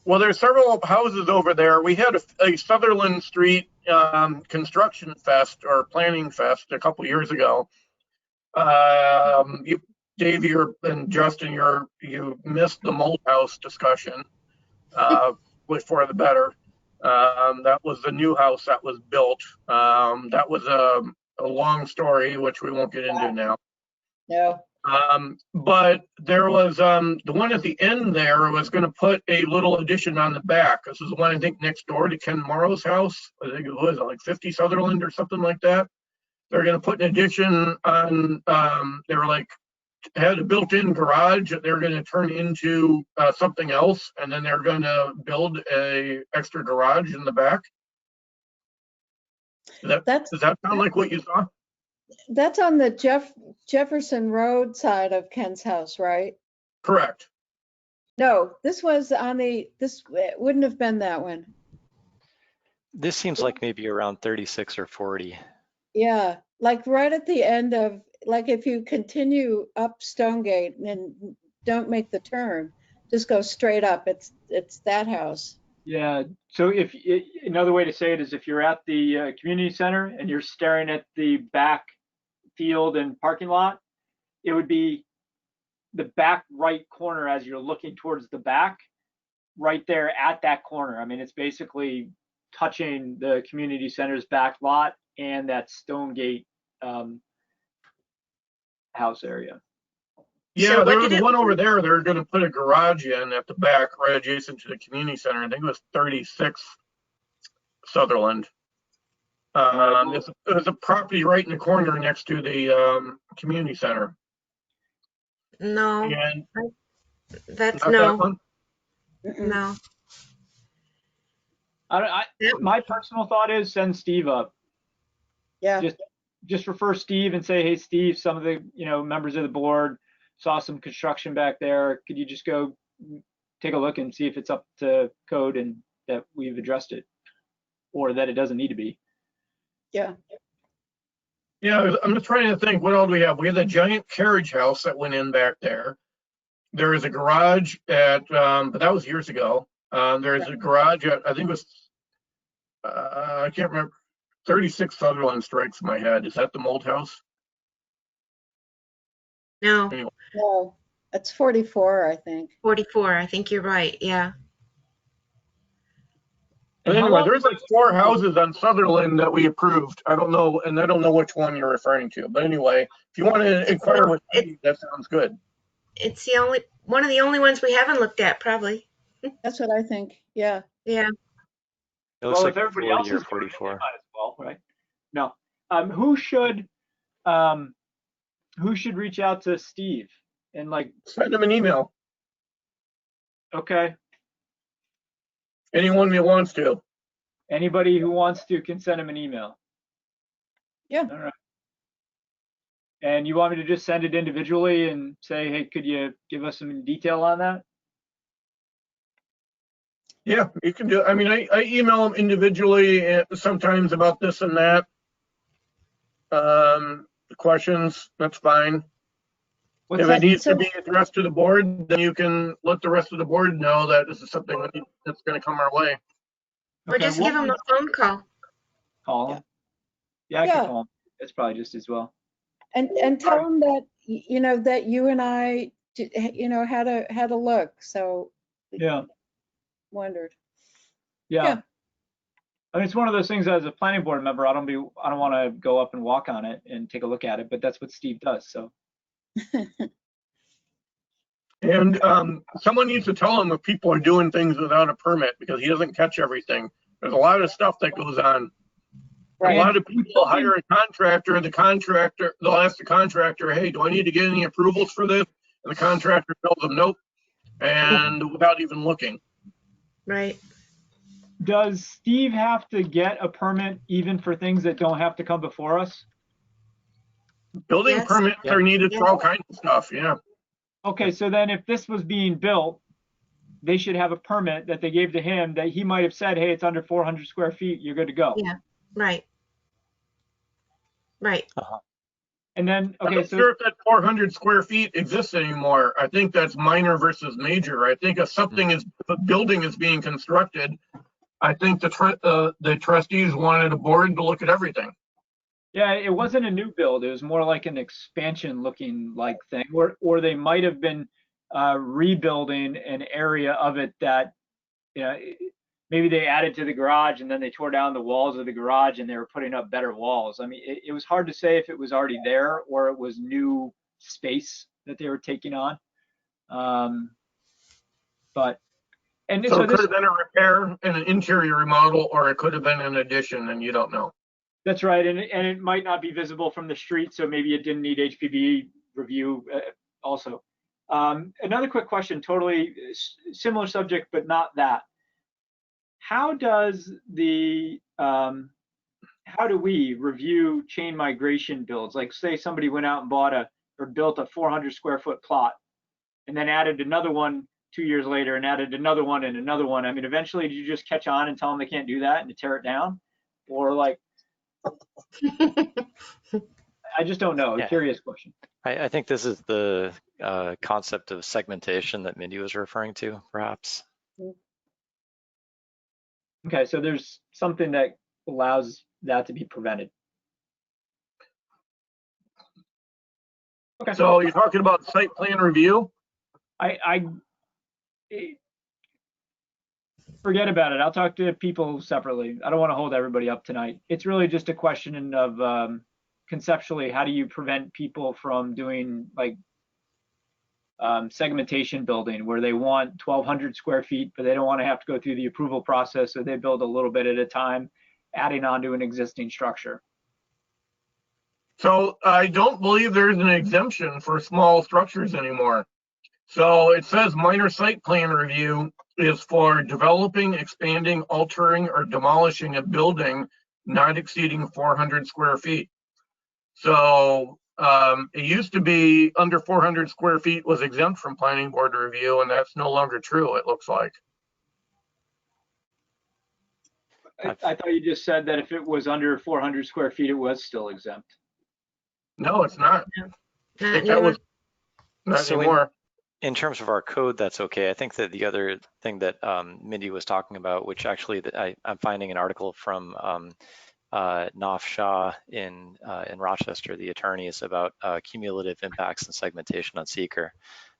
Speaker 3: Well, there's several houses over there. We had a Sutherland Street construction fest or planning fest a couple years ago. Dave, and Justin, you missed the mold house discussion, which for the better. That was the new house that was built. That was a long story, which we won't get into now.
Speaker 4: No.
Speaker 3: But there was the one at the end there was going to put a little addition on the back. This is the one I think next door to Ken Morrow's house. I think it was like 50 Sutherland or something like that. They're going to put an addition on. They were like had a built-in garage that they're going to turn into something else, and then they're going to build a extra garage in the back. Does that sound like what you saw?
Speaker 4: That's on the Jefferson Road side of Ken's house, right?
Speaker 3: Correct.
Speaker 4: No, this was on this wouldn't have been that one.
Speaker 2: This seems like maybe around 36 or 40.
Speaker 4: Yeah, like right at the end of, like if you continue up Stonegate and don't make the turn, just go straight up, it's that house.
Speaker 6: Yeah, so another way to say it is if you're at the community center and you're staring at the back field and parking lot, it would be the back right corner as you're looking towards the back, right there at that corner. I mean, it's basically touching the community center's back lot and that Stonegate house area.
Speaker 3: Yeah,
Speaker 7: So what
Speaker 3: there
Speaker 7: did
Speaker 3: was
Speaker 7: it-
Speaker 3: one over there. They're going to put a garage in at the back, right adjacent to the community center. I think it was 36 Sutherland. It was a property right in the corner next to the community center.
Speaker 7: No,
Speaker 3: And
Speaker 7: that's
Speaker 3: not that
Speaker 7: no,
Speaker 3: one?
Speaker 4: Mm-mm.
Speaker 7: no.
Speaker 6: My personal thought is send Steve up.
Speaker 4: Yeah,
Speaker 6: Just refer Steve and say, hey, Steve, some of the members of the board saw some construction back there. Could you just go take a look and see if it's up to code and that we've addressed it, or that it doesn't need to be?
Speaker 4: yeah.
Speaker 3: Yeah, I'm just trying to think, what else do we have? We have the giant carriage house that went in back there. There is a garage at, but that was years ago. There's a garage at, I think it was, I can't remember, 36 Sutherland strikes my head. Is that the mold house?
Speaker 7: No,
Speaker 4: No, it's 44, I think.
Speaker 7: 44. I think you're right. Yeah.
Speaker 3: But
Speaker 6: And how
Speaker 3: anyway,
Speaker 6: long-
Speaker 3: there's like 4 houses on Sutherland that we approved. I don't know, and I don't know which one you're referring to. But anyway, if you want to inquire with me, that sounds good.
Speaker 7: It's one of the only ones we haven't looked at, probably.
Speaker 4: That's what I think. Yeah.
Speaker 7: Yeah.
Speaker 2: It looks
Speaker 6: Well,
Speaker 2: like
Speaker 6: if everybody
Speaker 2: 40
Speaker 6: else
Speaker 2: or
Speaker 6: is doing it,
Speaker 2: 44.
Speaker 6: they might as well, right? No. Who should reach out to Steve and
Speaker 3: Send them an email.
Speaker 6: okay,
Speaker 3: Anyone that wants to.
Speaker 6: anybody who wants to can send him an email.
Speaker 4: Yeah.
Speaker 6: All right. And you want me to just send it individually and say, hey, could you give us some detail on that?
Speaker 3: Yeah, you can do. I mean, I email them individually sometimes about this and that. Questions, that's fine.
Speaker 6: What's
Speaker 3: If
Speaker 6: that?
Speaker 3: it needs
Speaker 4: So-
Speaker 3: to be addressed to the board, then you can let the rest of the board know that this is something that's going to come our way.
Speaker 7: Or
Speaker 6: Okay,
Speaker 7: just
Speaker 6: what
Speaker 7: give them
Speaker 6: would-
Speaker 7: a phone call.
Speaker 6: Call him. Yeah, I
Speaker 4: Yeah.
Speaker 6: can call him. That's probably just as well.
Speaker 4: And tell them that, that you and I, had a look. So
Speaker 6: Yeah.
Speaker 4: wondered.
Speaker 6: Yeah.
Speaker 4: Yeah.
Speaker 6: I mean, it's one of those things as a planning board member, I don't want to go up and walk on it and take a look at it, but that's what Steve does. So
Speaker 3: And someone needs to tell him if people are doing things without a permit, because he doesn't catch everything. There's a lot of stuff that goes on. A
Speaker 4: Right.
Speaker 3: lot of people hire a contractor, and they'll ask the contractor, hey, do I need to get any approvals for this? And the contractor tells them nope, and without even looking.
Speaker 7: Right.
Speaker 6: does Steve have to get a permit even for things that don't have to come before us?
Speaker 3: Building
Speaker 7: Yes.
Speaker 3: permits
Speaker 2: Yeah.
Speaker 3: are needed for all kinds of stuff, yeah.
Speaker 6: Okay, so then if this was being built, they should have a permit that they gave to him that he might have said, hey, it's under 400 square feet, you're good to go.
Speaker 7: Yeah. Right. Right.
Speaker 6: And then,
Speaker 3: I'm
Speaker 6: okay,
Speaker 3: not
Speaker 6: so
Speaker 3: sure if that 400 square feet exists anymore. I think that's minor versus major. I think if if a building is being constructed, I think the trustees wanted a board to look at everything.
Speaker 6: yeah, it wasn't a new build. It was more like an expansion looking like thing, or they might have been rebuilding an area of it that, maybe they added to the garage and then they tore down the walls of the garage and they were putting up better walls. I mean, it was hard to say if it was already there or it was new space that they were taking on. And
Speaker 3: So
Speaker 6: so
Speaker 3: it could
Speaker 6: this,
Speaker 3: have been a repair and an interior remodel, or it could have been an addition, and you don't know.
Speaker 6: that's right. And it might not be visible from the street, so maybe it didn't need HPV review also. Another quick question, totally similar subject, but not that. How do we review chain migration builds? Like say somebody went out and built a 400 square foot plot and then added another one 2 years later and added another one and another one. I mean, eventually do you just catch on and tell them they can't do that and to tear it down? Or like, I just don't know.
Speaker 2: Yeah.
Speaker 6: Curious question.
Speaker 2: I think this is the concept of segmentation that Mindy was referring to, perhaps.
Speaker 6: Okay, so there's something that allows that to be prevented. Okay.
Speaker 3: So you're talking about site plan review?
Speaker 6: forget about it. I'll talk to people separately. I don't want to hold everybody up tonight. It's really just a question of conceptually, how do you prevent people from doing like segmentation building where they want 1,200 square feet, but they don't want to have to go through the approval process, so they build a little bit at a time, adding on to an existing structure.
Speaker 3: So I don't believe there's an exemption for small structures anymore. So it says minor site plan review is for developing, expanding, altering, or demolishing a building not exceeding 400 square feet. So it used to be under 400 square feet was exempt from planning board review, and that's no longer true, it looks like.
Speaker 6: I thought you just said that if it was under 400 square feet, it was still exempt.
Speaker 3: No, it's not.
Speaker 7: Not
Speaker 3: That
Speaker 7: anymore.
Speaker 3: was not
Speaker 2: So
Speaker 3: anymore.
Speaker 2: In terms of our code, that's okay. I think that the other thing that Mindy was talking about, which actually I'm finding an article from Naf Shah in Rochester, the attorney, is about cumulative impacts and segmentation on seeker.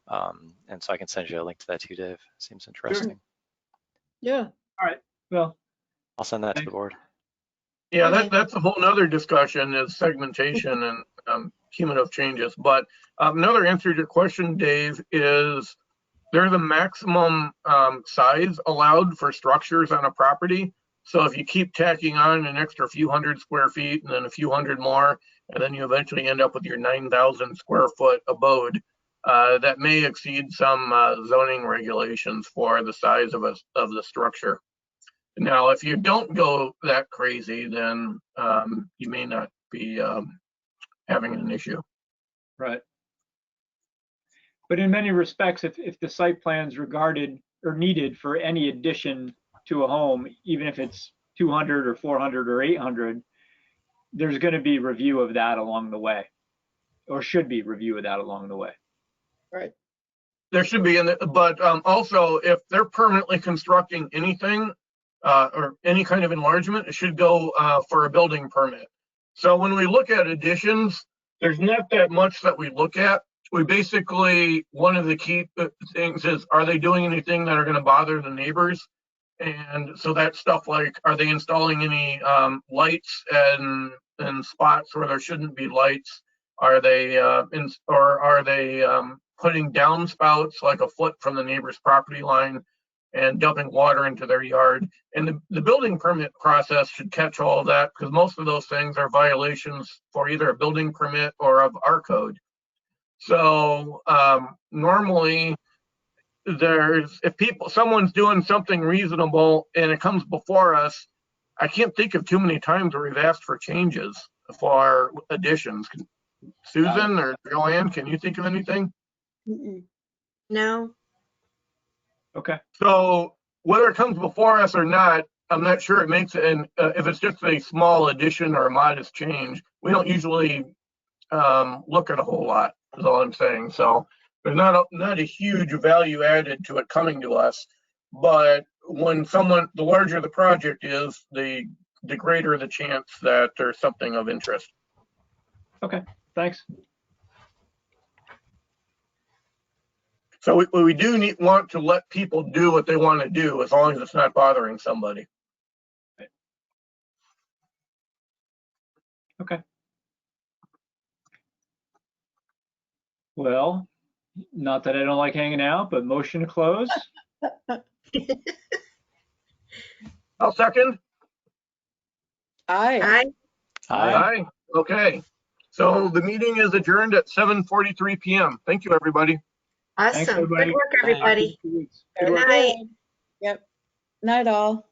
Speaker 2: And so I can send you a link to that too, Dave. Seems interesting.
Speaker 4: Yeah.
Speaker 6: All right. Well,
Speaker 2: I'll send that to the
Speaker 6: Thanks.
Speaker 2: board.
Speaker 3: Yeah,
Speaker 7: Okay.
Speaker 3: that's a whole nother discussion is segmentation and cumulative changes. But another answer to your question, Dave, is there's a maximum size allowed for structures on a property. So if you keep tacking on an extra few hundred square feet and then a few hundred more, and then you eventually end up with your 9,000 square foot abode, that may exceed some zoning regulations for the size of the structure. Now, if you don't go that crazy, then you may not be having an issue.
Speaker 6: right. But in many respects, if the site plan's regarded or needed for any addition to a home, even if it's 200 or 400 or 800, there's going to be review of that along the way, or should be review of that along the way.
Speaker 4: Right.
Speaker 3: There should be, but also if they're permanently constructing anything or any kind of enlargement, it should go for a building permit. So when we look at additions, there's not that much that we look at. We basically, one of the key things is, are they doing anything that are going to bother the neighbors? And so that's stuff like, are they installing any lights and spots where there shouldn't be lights? Are they are they putting downspouts like a foot from the neighbor's property line and dumping water into their yard? And the building permit process should catch all of that, because most of those things are violations for either a building permit or of our code. So normally, if someone's doing something reasonable and it comes before us, I can't think of too many times where we've asked for changes for additions. Susan or Joanne, can you think of anything?
Speaker 4: Mm-mm.
Speaker 7: No.
Speaker 6: Okay.
Speaker 3: So whether it comes before us or not, I'm not sure it makes it. And if it's just a small addition or a modest change, we don't usually look at a whole lot, is all I'm saying. So there's not a huge value added to it coming to us. But when the larger the project is, the greater the chance that there's something of interest.
Speaker 6: Okay. Thanks.
Speaker 3: So we do want to let people do what they want to do, as long as it's not bothering somebody.
Speaker 6: Okay. Well, not that I don't like hanging out, but motion to close.
Speaker 3: I'll second.
Speaker 4: Aye.
Speaker 7: Aye.
Speaker 3: Aye. Okay. So the meeting is adjourned at 7:43 p.m. Thank you, everybody.
Speaker 6: Thanks,
Speaker 7: Awesome.
Speaker 6: everybody.
Speaker 7: Good work, everybody.
Speaker 6: Good
Speaker 7: Good
Speaker 6: work.
Speaker 7: night.
Speaker 4: Yep. Night all.